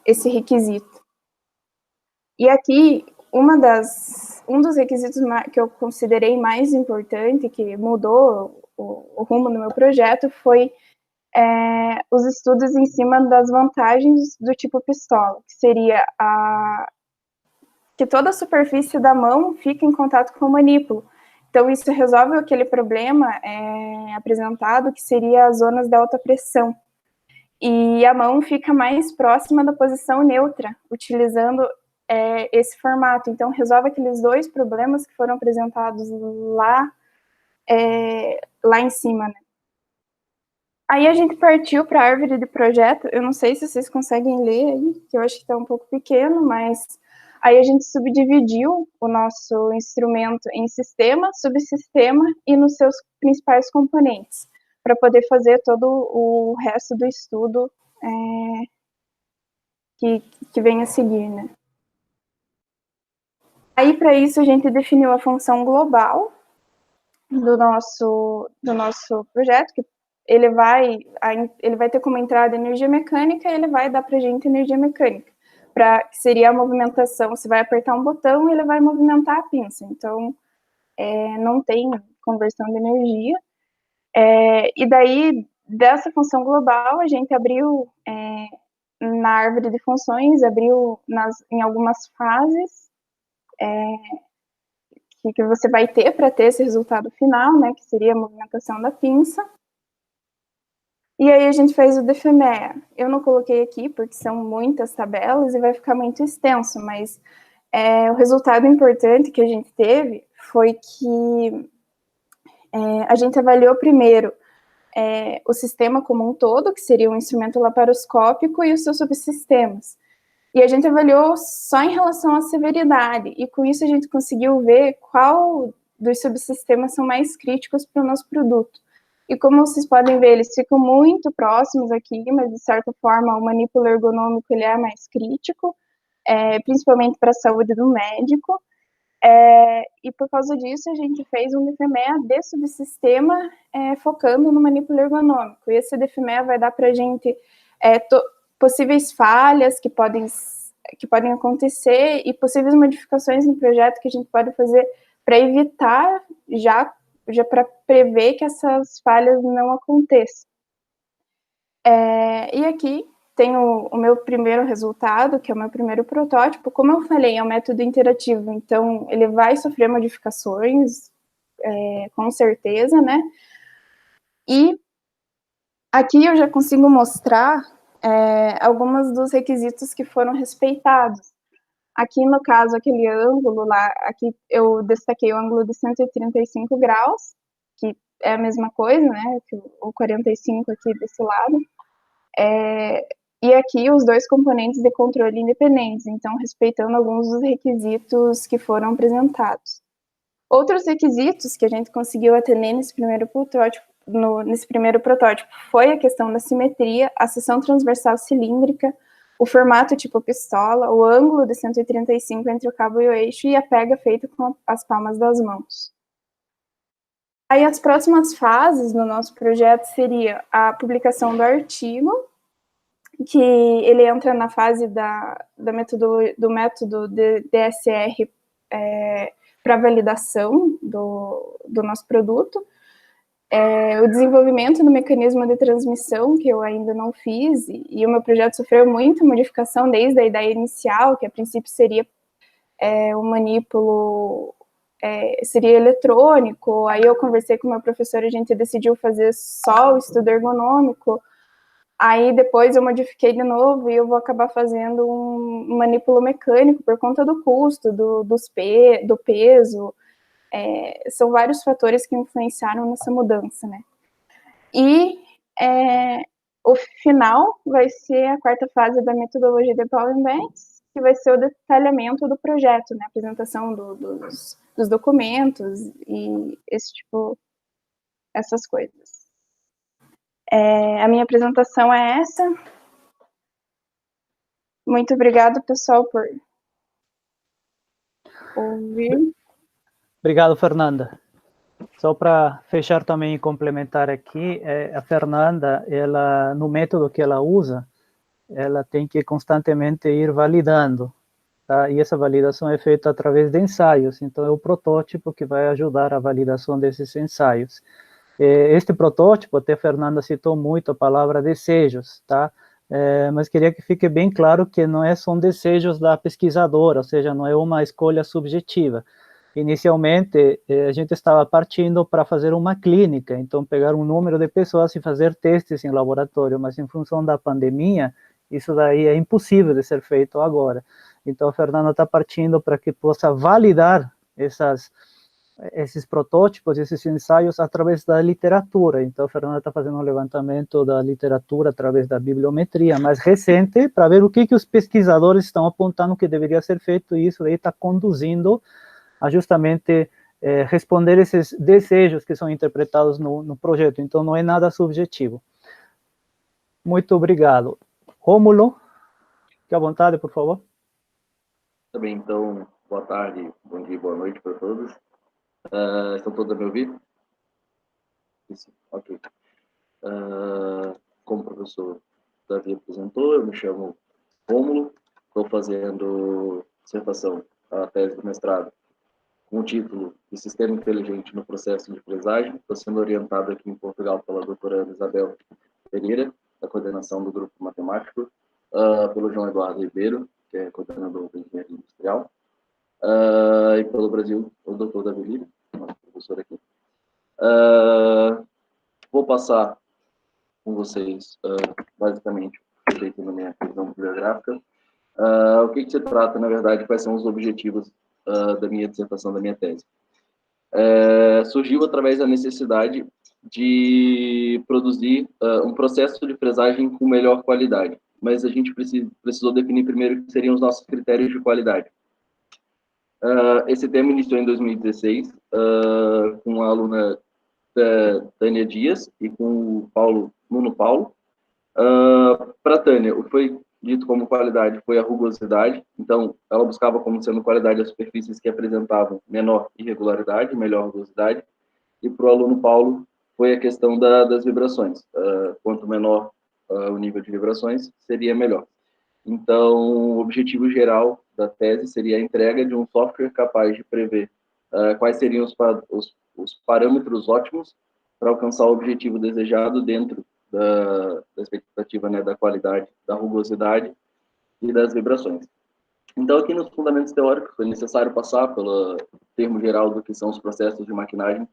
esse requisito. E aqui, um dos requisitos que eu considerei mais importante, que mudou o rumo do meu projeto, foi os estudos em cima das vantagens do tipo pistola, que seria que toda a superfície da mão fica em contato com o manípulo. Então, isso resolve aquele problema apresentado, que seria as zonas de alta pressão. E a mão fica mais próxima da posição neutra, utilizando esse formato. Então, resolve aqueles 2 problemas que foram apresentados lá em cima, né? Aí a gente partiu para a árvore de projeto. Eu não sei se vocês conseguem ler aí, que eu acho que está um pouco pequeno, mas Aí a gente subdividiu o nosso instrumento em sistema, subsistema e nos seus principais componentes, para poder fazer todo o resto do estudo que vem a seguir, né? Aí, para isso, a gente definiu a função global do nosso projeto, que ele vai ter como entrada energia mecânica e ele vai dar para a gente energia mecânica, que seria a movimentação. Você vai apertar um botão e ele vai movimentar a pinça. Então, não tem conversão de energia. E daí, dessa função global, a gente abriu na árvore de funções, abriu em algumas fases que você vai ter para ter esse resultado final, né, que seria a movimentação da pinça. E aí a gente fez o DFMEA. Eu não coloquei aqui porque são muitas tabelas e vai ficar muito extenso, mas o resultado importante que a gente teve foi que a gente avaliou primeiro o sistema como um todo, que seria um instrumento laparoscópico, e os seus subsistemas. E a gente avaliou só em relação à severidade, e com isso a gente conseguiu ver qual dos subsistemas são mais críticos para o nosso produto. E como vocês podem ver, eles ficam muito próximos aqui, mas de certa forma o manípulo ergonômico ele é mais crítico, principalmente para a saúde do médico. E por causa disso a gente fez um DFMEA de subsistema focando no manípulo ergonômico. E esse DFMEA vai dar para a gente possíveis falhas que podem acontecer e possíveis modificações no projeto que a gente pode fazer para evitar, já para prever que essas falhas não aconteçam. E aqui tem o meu primeiro resultado, que é o meu primeiro protótipo. Como eu falei, é um método interativo, então ele vai sofrer modificações, com certeza, né? E aqui eu já consigo mostrar alguns dos requisitos que foram respeitados. Aqui, no caso, aquele ângulo lá, aqui eu destaquei o ângulo de 135 graus, que é a mesma coisa, né, que o 45 aqui desse lado. E aqui os dois componentes de controle independentes, então respeitando alguns dos requisitos que foram apresentados. Outros requisitos que a gente conseguiu atender nesse primeiro protótipo foi a questão da simetria, a seção transversal cilíndrica, o formato tipo pistola, o ângulo de 135 entre o cabo e o eixo e a pega feita com as palmas das mãos. Aí as próximas fases do nosso projeto seria a publicação do artigo, que ele entra na fase do método de DSR para validação do nosso produto, o desenvolvimento do mecanismo de transmissão, que eu ainda não fiz, e o meu projeto sofreu muita modificação desde a ideia inicial, que a princípio seria um manípulo, seria eletrônico. Aí eu conversei com o meu professor, a gente decidiu fazer só o estudo ergonômico. Aí depois eu modifiquei de novo e eu vou acabar fazendo um manípulo mecânico por conta do custo, do peso. São vários fatores que influenciaram nessa mudança, né? E o final vai ser a quarta fase da metodologia de Paul Banks, que vai ser o detalhamento do projeto, né? A apresentação dos documentos e essas coisas. A minha apresentação é essa. Muito obrigado, pessoal, por ouvir. Obrigado, Fernanda. Só para fechar também e complementar aqui, a Fernanda, ela, no método que ela usa, ela tem que constantemente ir validando, tá? E essa validação é feita através de ensaios, então é o protótipo que vai ajudar a validação desses ensaios. Este protótipo, até a Fernanda citou muito a palavra desejos, tá? Mas queria que fique bem claro que não são desejos da pesquisadora, ou seja, não é uma escolha subjetiva. Inicialmente, a gente estava partindo para fazer uma clínica, então pegar um número de pessoas e fazer testes em laboratório, mas em função da pandemia, isso daí é impossível de ser feito agora. Então a Fernanda está partindo para que possa validar esses protótipos, esses ensaios através da literatura. Então, a Fernanda está fazendo um levantamento da literatura através da bibliometria mais recente, para ver o que os pesquisadores estão apontando que deveria ser feito, e isso aí está conduzindo a justamente responder esses desejos que são interpretados no projeto. Então, não é nada subjetivo. Muito obrigado. Rômulo, fique à vontade, por favor. Tá bem, então, boa tarde, bom dia, boa noite para todos. Estão todos a me ouvir? Isso, ok. Como o professor Davi apresentou, eu me chamo Rômulo, estou fazendo dissertação, a tese do mestrado, com o título de Sistema Inteligente no Processo de Fresagem. Estou sendo orientado aqui em Portugal pela doutora Isabel Pereira, da coordenação do grupo matemático, pelo João Eduardo Ribeiro, que é coordenador da engenharia industrial, e pelo Brasil, o doutor Davi Lira, nosso professor aqui. Vou passar com vocês, basicamente, feito na minha visão bibliográfica, o que se trata, na verdade, quais são os objetivos da minha dissertação, da minha tese. Surgiu através da necessidade de produzir um processo de fresagem com melhor qualidade, mas a gente precisou definir primeiro o que seriam os nossos critérios de qualidade. Esse tema iniciou em 2016, com a aluna Tânia Dias e com o Nuno Paulo. Para a Tânia, o que foi dito como qualidade foi a rugosidade, então ela buscava como sendo qualidade as superfícies que apresentavam menor irregularidade, melhor rugosidade, e para o aluno Paulo foi a questão das vibrações. Quanto menor o nível de vibrações, seria melhor. Então, o objetivo geral da tese seria a entrega de um software capaz de prever quais seriam os parâmetros ótimos para alcançar o objetivo desejado dentro da expectativa, né, da qualidade, da rugosidade e das vibrações. Então, aqui nos fundamentos teóricos, foi necessário passar pelo termo geral do que são os processos de maquinagem,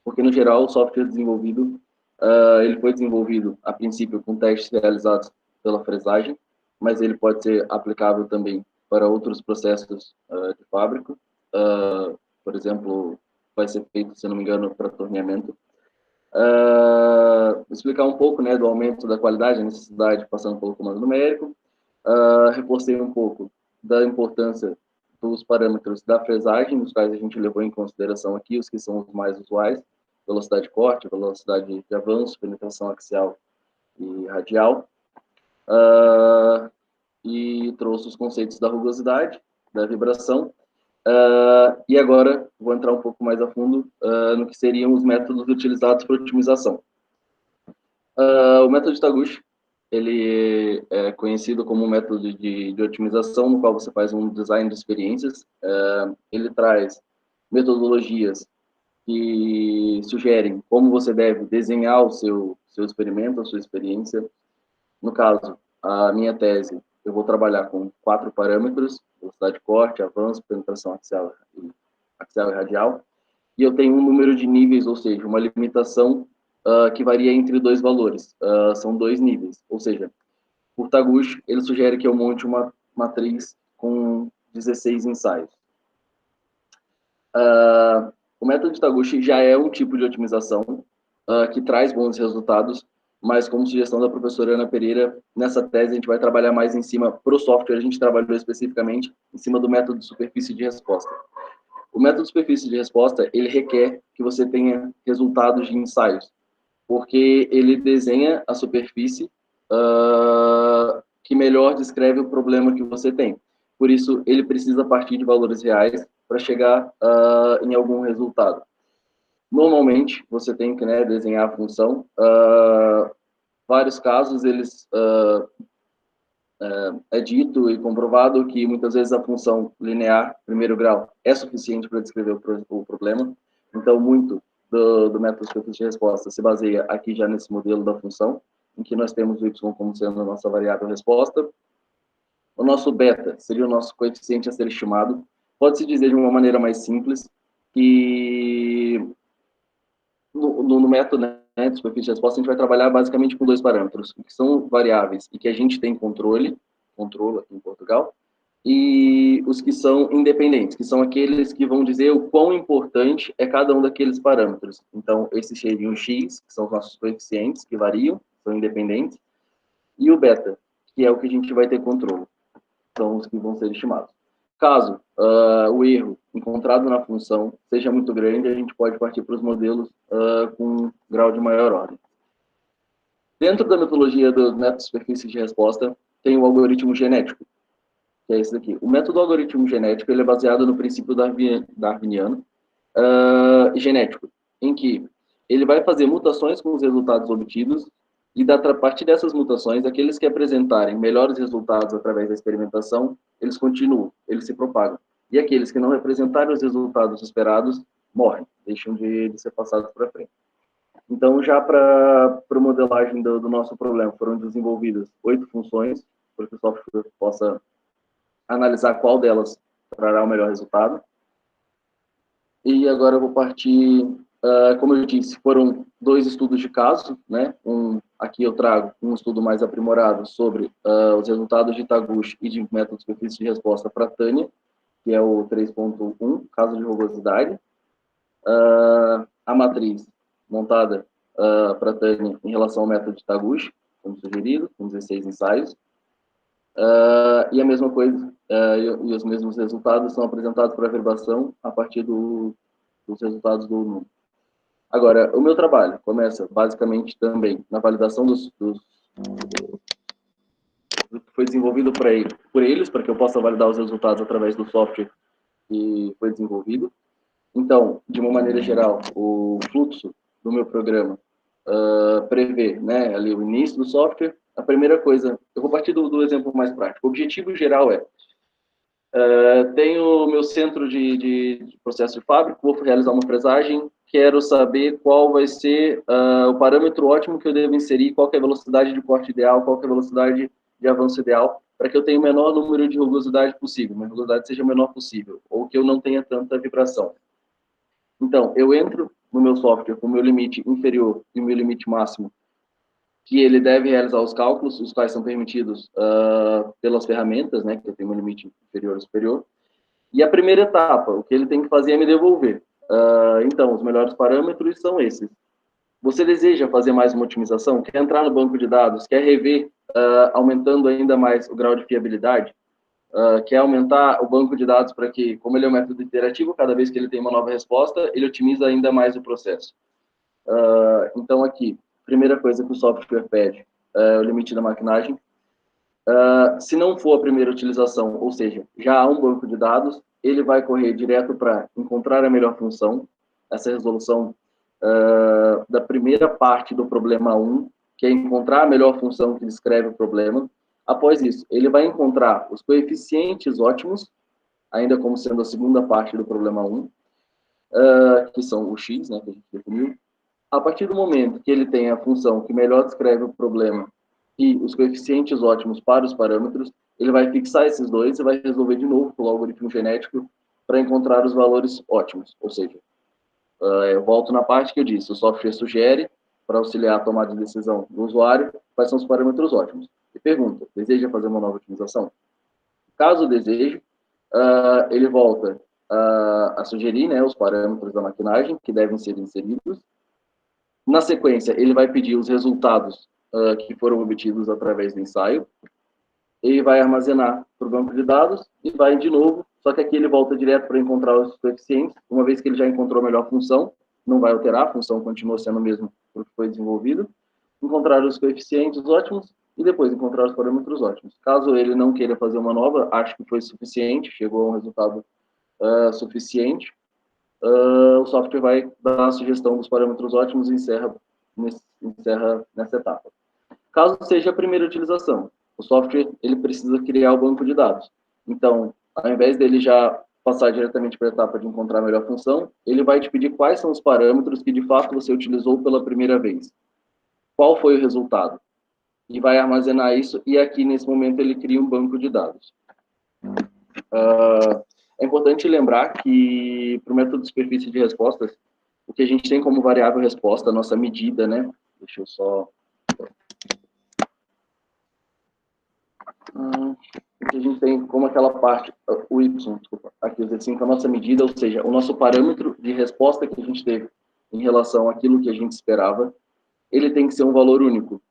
porque, no geral, o software desenvolvido, ele foi desenvolvido, a princípio, com testes realizados pela fresagem, mas ele pode ser aplicável também para outros processos de fábrica. Por exemplo, vai ser feito, se não me engano, para torneamento. Explicar um pouco, né, do aumento da qualidade, a necessidade, passando pelo comando numérico. Reforcei um pouco da importância dos parâmetros da fresagem, nos quais a gente levou em consideração aqui os que são os mais usuais: velocidade de corte, velocidade de avanço, penetração axial e radial. E trouxe os conceitos da rugosidade, da vibração, e agora vou entrar um pouco mais a fundo no que seriam os métodos utilizados para otimização. O método de Taguchi, ele é conhecido como um método de otimização, no qual você faz um design de experiências. Ele traz metodologias que sugerem como você deve desenhar o seu experimento, a sua experiência. No caso, a minha tese, eu vou trabalhar com 4 parâmetros: velocidade de corte, avanço, penetração axial e radial, e eu tenho um número de níveis, ou seja, uma limitação que varia entre 2 valores. São 2 níveis, ou seja, por Taguchi, ele sugere que eu monte uma matriz com 16 ensaios. O método de Taguchi já é um tipo de otimização que traz bons resultados, mas como sugestão da professora Ana Pereira, nessa tese a gente vai trabalhar mais em cima, para o software a gente trabalhou especificamente em cima do método de superfície de resposta. O método de superfície de resposta, ele requer que você tenha resultados de ensaios, porque ele desenha a superfície que melhor descreve o problema que você tem. Por isso, ele precisa partir de valores reais para chegar em algum resultado. Normalmente, você tem que, né, desenhar a função. Vários casos, é dito e comprovado que muitas vezes a função linear, primeiro grau, é suficiente para descrever o problema. Então, muito do método de superfície de resposta se baseia aqui já nesse modelo da função, em que nós temos o y como sendo a nossa variável resposta. O nosso beta seria o nosso coeficiente a ser estimado. Pode-se dizer de uma maneira mais simples que no método, né, de superfície de resposta, a gente vai trabalhar basicamente com 2 parâmetros, que são variáveis e que a gente tem controla aqui em Portugal, e os que são independentes, que são aqueles que vão dizer o quão importante é cada um daqueles parâmetros. Então, esse seriam o X, que são os nossos coeficientes, que variam, são independentes, e o beta, que é o que a gente vai ter controle, são os que vão ser estimados. Caso o erro encontrado na função seja muito grande, a gente pode partir para os modelos com grau de maior ordem. Dentro da metodologia do método de superfície de resposta, tem o algoritmo genético, que é esse daqui. O método algoritmo genético ele é baseado no princípio darwiniano genético, em que ele vai fazer mutações com os resultados obtidos e, a partir dessas mutações, aqueles que apresentarem melhores resultados através da experimentação, eles continuam, eles se propagam. E aqueles que não representarem os resultados esperados, morrem, deixam de ser passados para frente. Então, já para a modelagem do nosso problema, foram desenvolvidas 8 funções, para que o software possa analisar qual delas trará o melhor resultado. E agora eu vou partir, como eu disse, foram 2 estudos de caso, né? Aqui eu trago um estudo mais aprimorado sobre os resultados de Taguchi e de método de superfície de resposta para Tânia, que é o 3.1, caso de rugosidade. A matriz montada para Tânia em relação ao método de Taguchi, como sugerido, com 16 ensaios. E a mesma coisa, e os mesmos resultados são apresentados para averbação a partir dos resultados do número. Agora, o meu trabalho começa basicamente também na validação do que foi desenvolvido por eles, para que eu possa validar os resultados através do software que foi desenvolvido. Então, de uma maneira geral, o fluxo do meu programa prevê, né, ali o início do software. A primeira coisa, eu vou partir do exemplo mais prático. O objetivo geral tenho meu centro de processo de fábrica, vou realizar uma fresagem, quero saber qual vai ser o parâmetro ótimo que eu devo inserir, qual que é a velocidade de corte ideal, qual que é a velocidade de avanço ideal, para que eu tenha o menor número de rugosidade possível, a rugosidade seja o menor possível, ou que eu não tenha tanta vibração. Então, eu entro no meu software com o meu limite inferior e o meu limite máximo, que ele deve realizar os cálculos, os quais são permitidos pelas ferramentas, né, que eu tenho um limite inferior ou superior. E a primeira etapa, o que ele tem que fazer é me devolver. Então, os melhores parâmetros são esses. Você deseja fazer mais uma otimização? Quer entrar no banco de dados? Quer rever, aumentando ainda mais o grau de fiabilidade? Quer aumentar o banco de dados para que, como ele é um método iterativo, cada vez que ele tem uma nova resposta, ele otimiza ainda mais o processo. Então, aqui, primeira coisa que o software pede é o limite da maquinagem. Se não for a primeira utilização, ou seja, já há um banco de dados, ele vai correr direto para encontrar a melhor função, essa resolução da primeira parte do problema 1, que é encontrar a melhor função que descreve o problema. Após isso, ele vai encontrar os coeficientes ótimos, ainda como sendo a segunda parte do problema 1, que são o x, né, que a gente definiu. A partir do momento que ele tem a função que melhor descreve o problema e os coeficientes ótimos para os parâmetros, ele vai fixar esses dois e vai resolver de novo pelo algoritmo genético para encontrar os valores ótimos. Ou seja, eu volto na parte que eu disse, o software sugere, para auxiliar a tomada de decisão do usuário, quais são os parâmetros ótimos. E pergunta, deseja fazer uma nova otimização? Caso deseje, ele volta a sugerir, né, os parâmetros da maquinagem que devem ser inseridos. Na sequência, ele vai pedir os resultados que foram obtidos através do ensaio, ele vai armazenar para o banco de dados e vai de novo, só que aqui ele volta direto para encontrar os coeficientes, uma vez que ele já encontrou a melhor função, não vai alterar, a função continua sendo a mesma para o que foi desenvolvido, encontrar os coeficientes ótimos e depois encontrar os parâmetros ótimos. Caso ele não queira fazer uma nova, acho que foi suficiente, chegou a um resultado suficiente, o software vai dar a sugestão dos parâmetros ótimos e encerra nessa etapa. Caso seja a primeira utilização, o software ele precisa criar o banco de dados. Então, ao invés dele já passar diretamente para a etapa de encontrar a melhor função, ele vai te pedir quais são os parâmetros que de fato você utilizou pela primeira vez. Qual foi o resultado? E vai armazenar isso, e aqui nesse momento ele cria um banco de dados. É importante lembrar que, para o método de superfície de respostas, o que a gente tem como variável resposta, a nossa medida, né? Deixa eu só... que a gente tem como aquela parte, o Y, desculpa, aqui o Z5, a nossa medida, ou seja, o nosso parâmetro de resposta que a gente teve em relação àquilo que a gente esperava, ele tem que ser um valor único.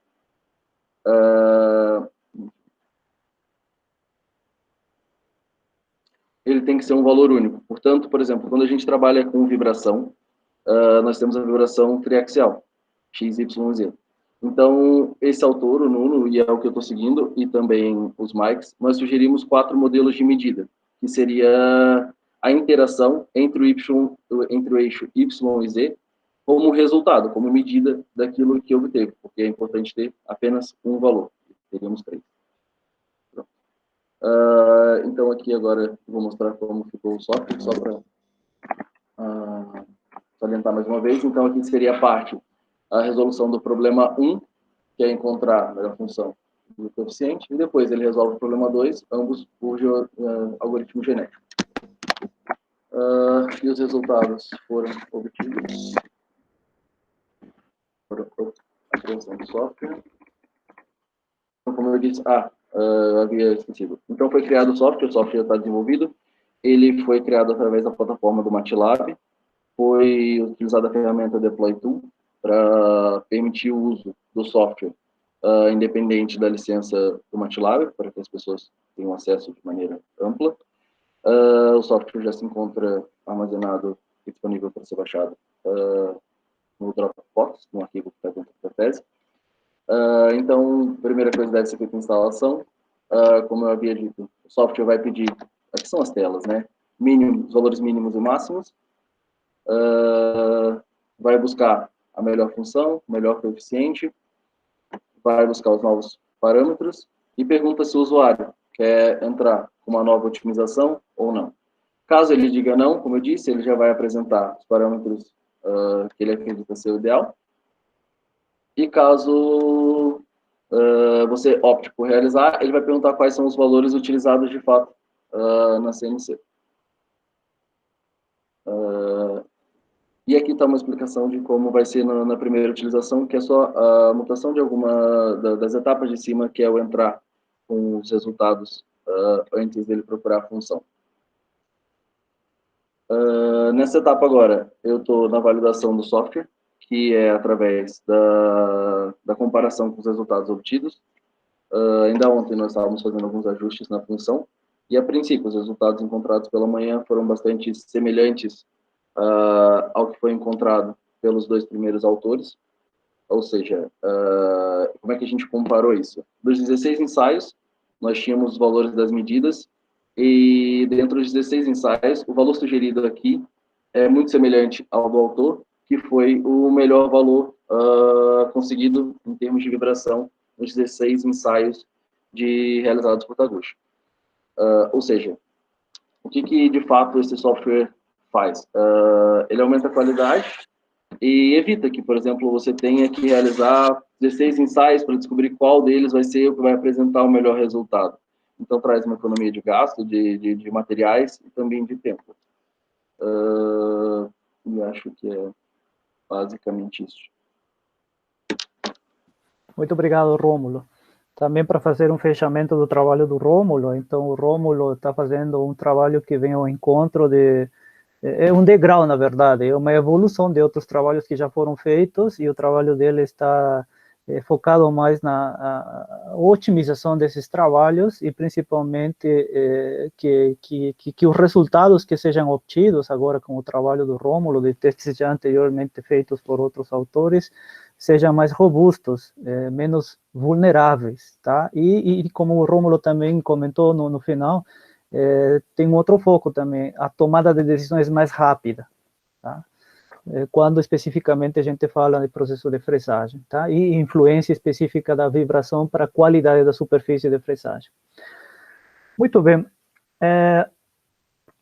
Ele tem que ser um valor único. Portanto, por exemplo, quando a gente trabalha com vibração, nós temos a vibração triaxial, X, Y, Z. Então, esse autor, o Nuno, e é o que eu estou seguindo, e também os Mikes, nós sugerimos 4 modelos de medida, que seria a interação entre o eixo Y e Z, como resultado, como medida daquilo que obteve, porque é importante ter apenas um valor. Teríamos 3. Então, aqui agora vou mostrar como ficou o software, só para salientar mais uma vez. Então, aqui seria a parte, a resolução do problema 1, que é encontrar a melhor função do coeficiente, e depois ele resolve o problema 2, ambos por algoritmo genético. E os resultados foram obtidos por a criação do software. Então, como eu disse, havia esquecido. Então, foi criado o software está desenvolvido, ele foi criado através da plataforma do MATLAB, foi utilizada a ferramenta Deploy Tool para permitir o uso do software independente da licença do MATLAB, para que as pessoas tenham acesso de maneira ampla. O software já se encontra armazenado e disponível para ser baixado no Dropbox, no arquivo que está dentro da tese. Então, a primeira coisa deve ser feita a instalação. Como eu havia dito, o software vai pedir, aqui são as telas, né? Os valores mínimos e máximos. Vai buscar a melhor função, o melhor coeficiente, vai buscar os novos parâmetros e pergunta se o usuário quer entrar com uma nova otimização ou não. Caso ele diga não, como eu disse, ele já vai apresentar os parâmetros que ele acredita ser o ideal. E caso você opte por realizar, ele vai perguntar quais são os valores utilizados de fato na CNC. E aqui está uma explicação de como vai ser na primeira utilização, que é só a mutação de alguma das etapas de cima, que é o entrar com os resultados antes dele procurar a função. Nessa etapa agora, eu estou na validação do software, que é através da comparação com os resultados obtidos. Ainda ontem nós estávamos fazendo alguns ajustes na função, e a princípio os resultados encontrados pela manhã foram bastante semelhantes ao que foi encontrado pelos 2 primeiros autores. Ou seja, como é que a gente comparou isso? Dos 16 ensaios, nós tínhamos os valores das medidas, e dentro dos 16 ensaios, o valor sugerido aqui é muito semelhante ao do autor, que foi o melhor valor conseguido em termos de vibração nos 16 ensaios realizados por Taguchi. Ou seja, o que de fato esse software faz? Ele aumenta a qualidade e evita que, por exemplo, você tenha que realizar 16 ensaios para descobrir qual deles vai ser o que vai apresentar o melhor resultado. Então, traz uma economia de gasto, de materiais e também de tempo. E acho que é basicamente isso. Muito obrigado, Rômulo. Também para fazer um fechamento do trabalho do Rômulo, então o Rômulo está fazendo um trabalho que vem ao encontro é um degrau, na verdade, é uma evolução de outros trabalhos que já foram feitos, e o trabalho dele está focado mais na otimização desses trabalhos, e principalmente que os resultados que sejam obtidos agora com o trabalho do Rômulo, de testes já anteriormente feitos por outros autores, sejam mais robustos, menos vulneráveis, tá? E como o Rômulo também comentou no final, tem outro foco também, a tomada de decisões mais rápida, tá? Quando especificamente a gente fala de processo de fresagem, tá? E influência específica da vibração para a qualidade da superfície de fresagem. Muito bem.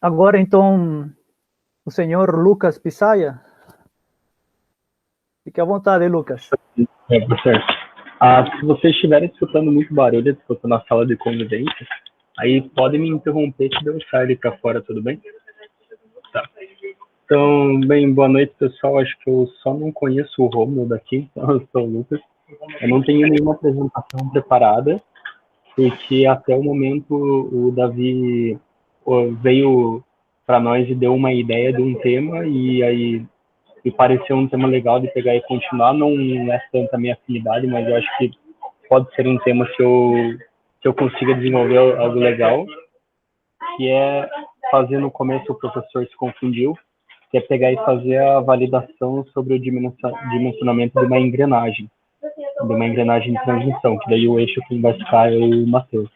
Agora, então, o senhor Lucas Pisaia. Fique à vontade, Lucas. Professor. Se vocês estiverem escutando muito barulho, escutando na sala de convivência, aí podem me interromper que eu saio ali para fora, tudo bem? Tá. Então, bem, boa noite, pessoal. Acho que eu só não conheço o Rômulo daqui, então eu sou o Lucas. Eu não tenho nenhuma apresentação preparada, porque até o momento o Davi veio para nós e deu uma ideia de um tema, e aí me pareceu um tema legal de pegar e continuar. Não é tanto a minha afinidade, mas eu acho que pode ser um tema que eu consiga desenvolver algo legal, que é fazer no começo o professor se confundiu, que é pegar e fazer a validação sobre o dimensionamento de uma engrenagem de transmissão, que daí o eixo quem vai ficar é o Matheus.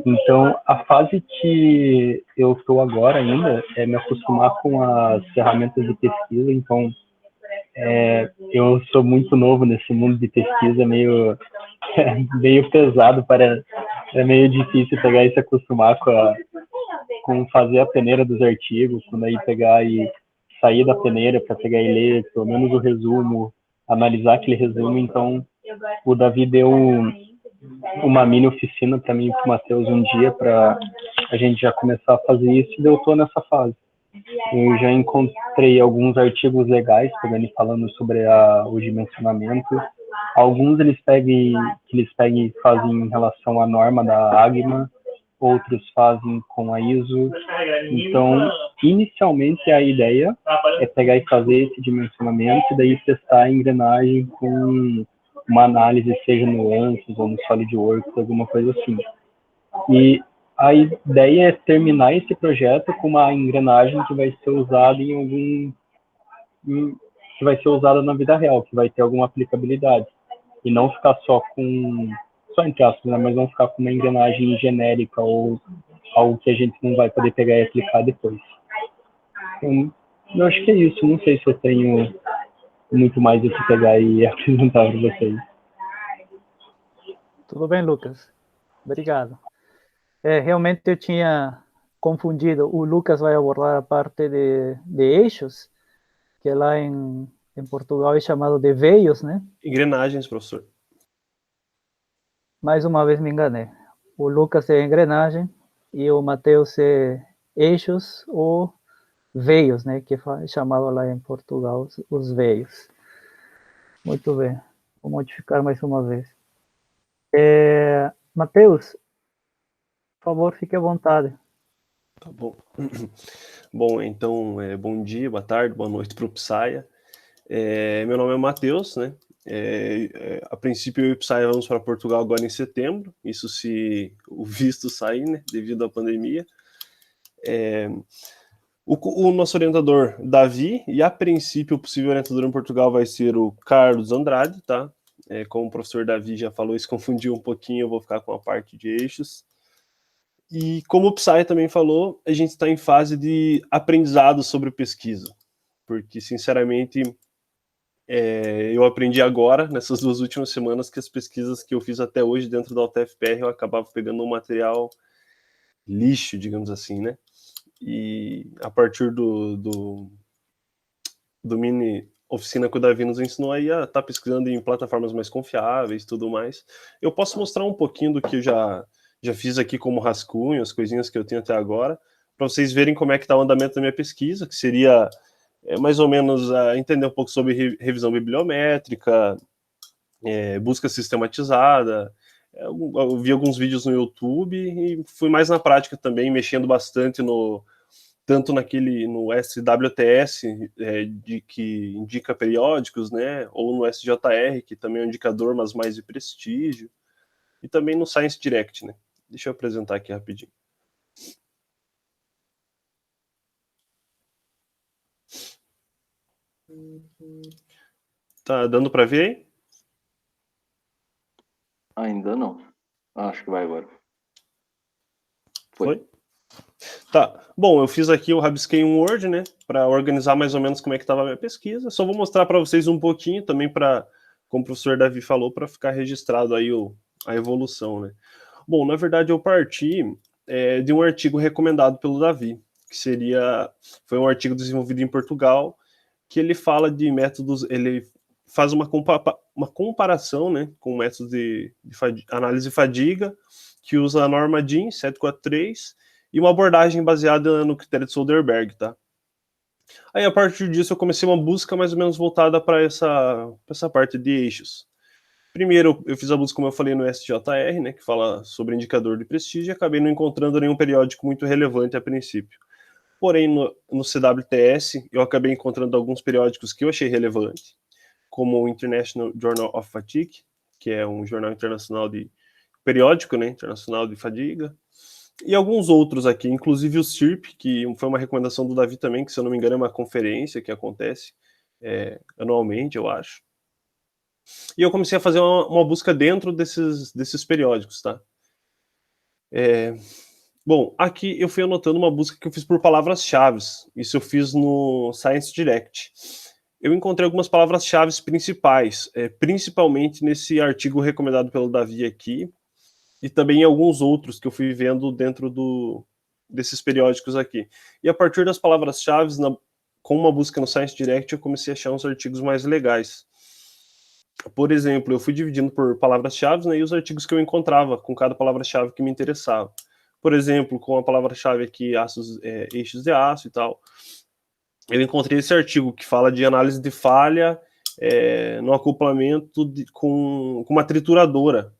Então, a fase que eu estou agora ainda é me acostumar com as ferramentas de pesquisa. Então, eu sou muito novo nesse mundo de pesquisa, meio pesado, é meio difícil pegar e se acostumar com fazer a peneira dos artigos, quando aí pegar e sair da peneira para pegar e ler pelo menos o resumo, analisar aquele resumo. Então, o Davi deu uma mini oficina para mim e para o Matheus um dia, para a gente já começar a fazer isso, e eu estou nessa fase. Eu já encontrei alguns artigos legais, pegando e falando sobre o dimensionamento. Alguns eles pegam e fazem em relação à norma da AGMA, outros fazem com a ISO. Então, inicialmente a ideia é pegar e fazer esse dimensionamento e daí testar a engrenagem com uma análise, seja no ANSYS ou no SolidWorks, alguma coisa assim. E a ideia é terminar esse projeto com uma engrenagem que vai ser usada que vai ser usada na vida real, que vai ter alguma aplicabilidade. E não ficar só entre aspas, né, mas não ficar com uma engrenagem genérica ou algo que a gente não vai poder pegar e aplicar depois. Então, eu acho que é isso. Não sei se eu tenho muito mais o que pegar e apresentar para vocês. Tudo bem, Lucas. Obrigado. Realmente eu tinha confundido. O Lucas vai abordar a parte de eixos, que lá em Portugal é chamado de veios, né? Engrenagens, professor. Mais uma vez me enganei. O Lucas é engrenagem e o Matheus é eixos ou veios, né? Que é chamado lá em Portugal os veios. Muito bem. Vou modificar mais uma vez. Matheus, por favor, fique à vontade. Tá bom. Bom, então, bom dia, boa tarde, boa noite para o Psaia. Meu nome é Matheus, né? A princípio eu e o Psaia vamos para Portugal agora em setembro, isso se o visto sair, né? Devido à pandemia. O nosso orientador, Davi, e a princípio o possível orientador em Portugal vai ser o Carlos Andrade, tá? Como o professor Davi já falou, se confundiu um pouquinho, eu vou ficar com a parte de eixos. E como o Psaia também falou, a gente está em fase de aprendizado sobre pesquisa, porque, sinceramente, eu aprendi agora, nessas 2 últimas semanas, que as pesquisas que eu fiz até hoje dentro da UTFPR, eu acabava pegando um material lixo, digamos assim, né? E a partir do mini oficina que o Davi nos ensinou aí a estar pesquisando em plataformas mais confiáveis e tudo mais, eu posso mostrar um pouquinho do que eu já fiz aqui como rascunho, as coisinhas que eu tenho até agora, para vocês verem como é que está o andamento da minha pesquisa, que seria mais ou menos entender um pouco sobre revisão bibliométrica, busca sistematizada. Eu vi alguns vídeos no YouTube e fui mais na prática também, mexendo bastante tanto no SWTS, que indica periódicos, né, ou no SJR, que também é um indicador, mas mais de prestígio, e também no Science Direct, né. Deixa eu apresentar aqui rapidinho. Tá dando para ver aí? Ainda não. Acho que vai agora. Foi? Tá. Bom, eu fiz aqui, eu rabisquei um Word, né, para organizar mais ou menos como é que estava a minha pesquisa. Só vou mostrar para vocês um pouquinho também, como o professor Davi falou, para ficar registrado aí a evolução, né. Bom, na verdade eu parti de um artigo recomendado pelo Davi, que foi um artigo desenvolvido em Portugal, que ele fala de métodos, ele faz uma comparação, né, com métodos de análise de fadiga, que usa a norma DIN 743 e uma abordagem baseada no critério de Soderberg, tá? Aí, a partir disso, eu comecei uma busca mais ou menos voltada para essa parte de eixos. Primeiro, eu fiz a busca, como eu falei, no SJR, né, que fala sobre indicador de prestígio, e acabei não encontrando nenhum periódico muito relevante a princípio. Porém, no CWTS, eu acabei encontrando alguns periódicos que eu achei relevantes, como o International Journal of Fatigue, que é um jornal internacional de periódico, né, internacional de fadiga, e alguns outros aqui, inclusive o CIRP, que foi uma recomendação do Davi também, que se eu não me engano é uma conferência que acontece anualmente, eu acho. E eu comecei a fazer uma busca dentro desses periódicos, tá? Bom, aqui eu fui anotando uma busca que eu fiz por palavras-chave. Isso eu fiz no Science Direct. Eu encontrei algumas palavras-chave principais, principalmente nesse artigo recomendado pelo Davi aqui, e também em alguns outros que eu fui vendo dentro desses periódicos aqui. E a partir das palavras-chave, com uma busca no Science Direct, eu comecei a achar uns artigos mais legais. Por exemplo, eu fui dividindo por palavras-chave, né, e os artigos que eu encontrava com cada palavra-chave que me interessava. Por exemplo, com a palavra-chave aqui, eixos de aço e tal, eu encontrei esse artigo que fala de análise de falha no acoplamento com uma trituradora.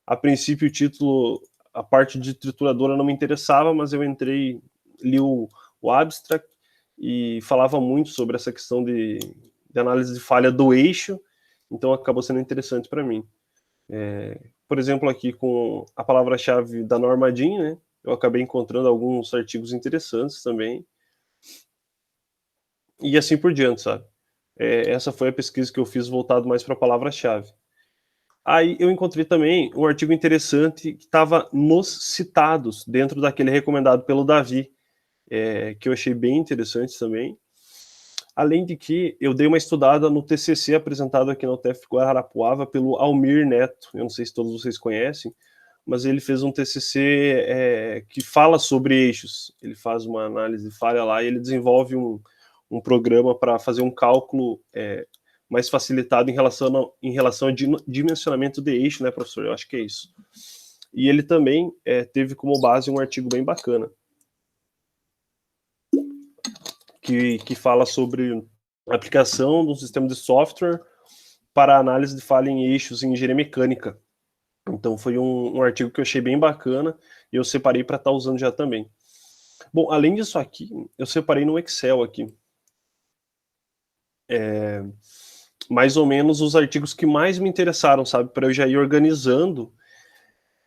A princípio, o título, a parte de trituradora não me interessava, mas eu entrei, li o abstract e falava muito sobre essa questão de análise de falha do eixo, então acabou sendo interessante para mim. Por exemplo, aqui com a palavra-chave da norma DIN, né, eu acabei encontrando alguns artigos interessantes também, e assim por diante, sabe? Essa foi a pesquisa que eu fiz voltado mais para a palavra-chave. Aí eu encontrei também um artigo interessante que estava nos citados, dentro daquele recomendado pelo Davi, que eu achei bem interessante também. Além de que eu dei uma estudada no TCC apresentado aqui na UTF Guarapuava pelo Almir Neto, eu não sei se todos vocês conhecem, mas ele fez um TCC que fala sobre eixos, ele faz uma análise de falha lá e ele desenvolve um programa para fazer um cálculo mais facilitado em relação ao dimensionamento de eixo, né, professor? Eu acho que é isso. E ele também teve como base um artigo bem bacana, que fala sobre a aplicação de um sistema de software para análise de falha em eixos em engenharia mecânica. Então foi um artigo que eu achei bem bacana e eu separei para estar usando já também. Bom, além disso aqui, eu separei no Excel aqui. Mais ou menos os artigos que mais me interessaram, sabe? Para eu já ir organizando,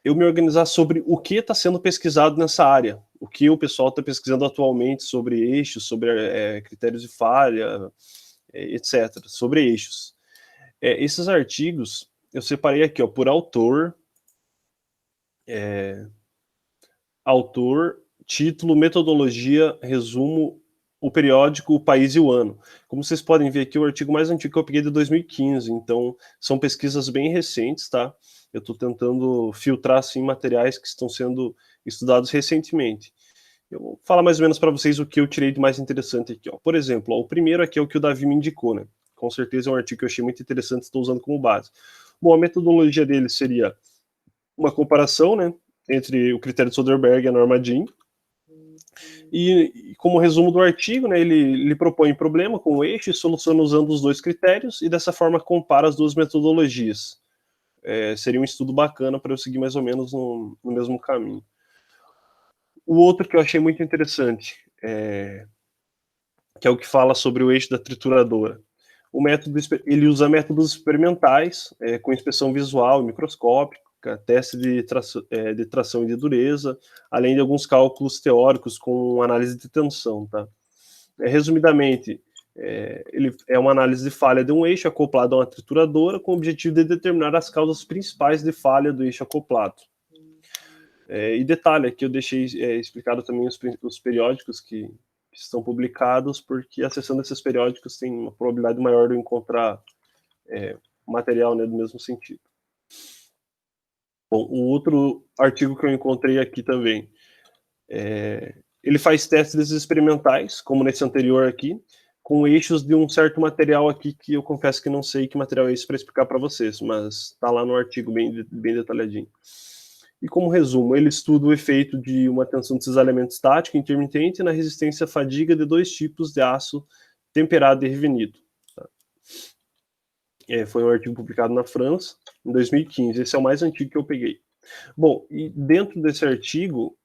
eu me organizar sobre o que está sendo pesquisado nessa área, o que o pessoal está pesquisando atualmente sobre eixos, sobre critérios de falha, etc., sobre eixos. Esses artigos eu separei aqui, ó, por autor, título, metodologia, resumo, o periódico, o país e o ano. Como vocês podem ver aqui, o artigo mais antigo que eu peguei é de 2015, então são pesquisas bem recentes, tá? Eu estou tentando filtrar, assim, materiais que estão sendo estudados recentemente. Eu vou falar mais ou menos para vocês o que eu tirei de mais interessante aqui, ó. Por exemplo, ó, o primeiro aqui é o que o Davi me indicou, né? Com certeza é um artigo que eu achei muito interessante, estou usando como base. Bom, a metodologia dele seria uma comparação, né, entre o critério de Soderberg e a norma DIN. E como resumo do artigo, né, ele propõe problema com o eixo e soluciona usando os dois critérios e dessa forma compara as duas metodologias. Seria um estudo bacana para eu seguir mais ou menos no mesmo caminho. O outro que eu achei muito interessante, que é o que fala sobre o eixo da trituradora. O método, ele usa métodos experimentais, com inspeção visual e microscópica, teste de tração e de dureza, além de alguns cálculos teóricos com análise de tensão, tá? Resumidamente, ele é uma análise de falha de um eixo acoplado a uma trituradora com o objetivo de determinar as causas principais de falha do eixo acoplado. E detalhe, aqui eu deixei explicado também os periódicos que estão publicados, porque acessando esses periódicos tem uma probabilidade maior de eu encontrar material, né, do mesmo sentido. Bom, o outro artigo que eu encontrei aqui também, ele faz testes experimentais, como nesse anterior aqui, com eixos de um certo material aqui que eu confesso que não sei que material é esse para explicar para vocês, mas está lá no artigo bem detalhadinho. E como resumo, ele estuda o efeito de uma tensão de cisalhamento estático intermitente na resistência à fadiga de dois tipos de aço temperado e revenido. Tá? Foi um artigo publicado na França, em 2015. Esse é o mais antigo que eu peguei. Bom, e dentro desse artigo,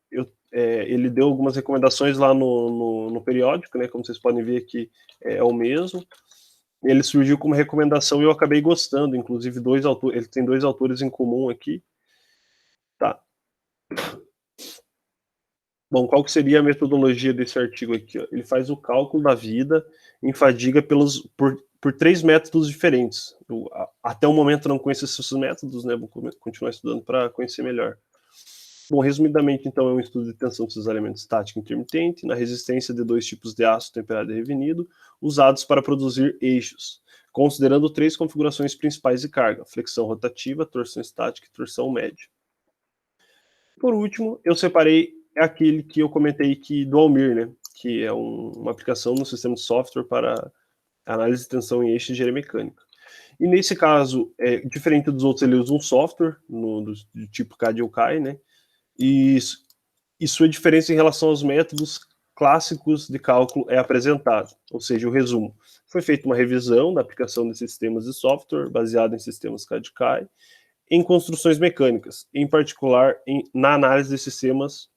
ele deu algumas recomendações lá no periódico, né? Como vocês podem ver aqui, é o mesmo. Ele surgiu como recomendação e eu acabei gostando, inclusive ele tem 2 autores em comum aqui. Tá. Bom, qual que seria a metodologia desse artigo aqui? Ó? Ele faz o cálculo da vida em fadiga por 3 métodos diferentes. Eu, até o momento não conheço esses métodos, né? Vou continuar estudando para conhecer melhor. Bom, resumidamente, então, é um estudo de tensão de elementos estático intermitente na resistência de 2 tipos de aço temperado e revenido, usados para produzir eixos, considerando 3 configurações principais de carga: flexão rotativa, torção estática e torção média. Por último, eu separei aquele que eu comentei do Almir, né, que é uma aplicação no sistema de software para análise de tensão em eixo de engenharia mecânica. E nesse caso, diferente dos outros, ele usa um software do tipo CAD ou CAI, né, e sua diferença em relação aos métodos clássicos de cálculo é apresentado, ou seja, o resumo. Foi feita uma revisão da aplicação desses sistemas de software, baseado em sistemas CAD e CAI, em construções mecânicas, em particular na análise de sistemas,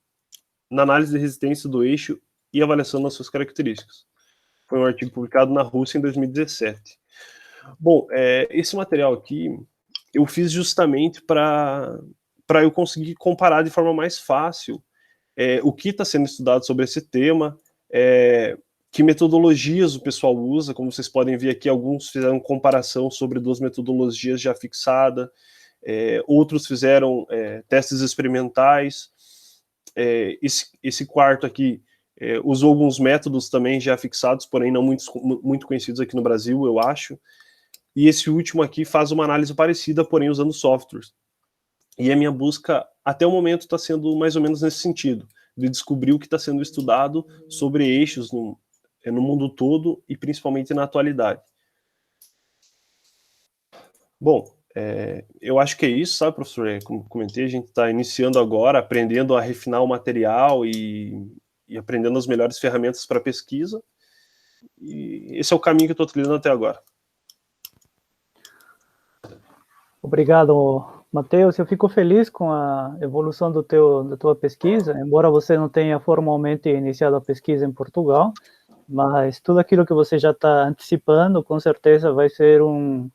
na análise de resistência do eixo e avaliação das suas características. Foi um artigo publicado na Rússia em 2017. Bom, esse material aqui eu fiz justamente para eu conseguir comparar de forma mais fácil o que está sendo estudado sobre esse tema, que metodologias o pessoal usa. Como vocês podem ver aqui, alguns fizeram comparação sobre 2 metodologias já fixadas, outros fizeram testes experimentais. Esse quarto aqui usou alguns métodos também já fixados, porém não muito conhecidos aqui no Brasil, eu acho. E esse último aqui faz uma análise parecida, porém usando softwares. E a minha busca, até o momento, está sendo mais ou menos nesse sentido, de descobrir o que está sendo estudado sobre eixos no mundo todo e principalmente na atualidade. Bom, eu acho que é isso, sabe, professor? Como comentei, a gente está iniciando agora, aprendendo a refinar o material e aprendendo as melhores ferramentas para pesquisa. E esse é o caminho que eu estou trilhando até agora. Obrigado, Matheus. Eu fico feliz com a evolução da tua pesquisa, embora você não tenha formalmente iniciado a pesquisa em Portugal, mas tudo aquilo que você já está antecipando, com certeza vai ser um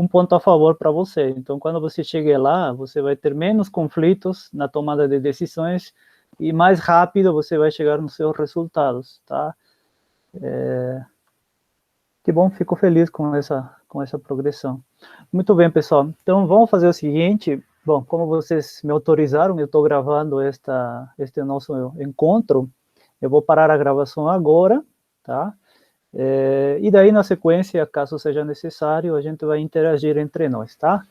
ponto a favor para você. Então, quando você chegar lá, você vai ter menos conflitos na tomada de decisões e mais rápido você vai chegar nos seus resultados, tá? Que bom, fico feliz com essa progressão. Muito bem, pessoal. Então, vamos fazer o seguinte. Bom, como vocês me autorizaram, eu estou gravando este nosso encontro. Eu vou parar a gravação agora, tá? E daí, na sequência, caso seja necessário, a gente vai interagir entre nós, tá?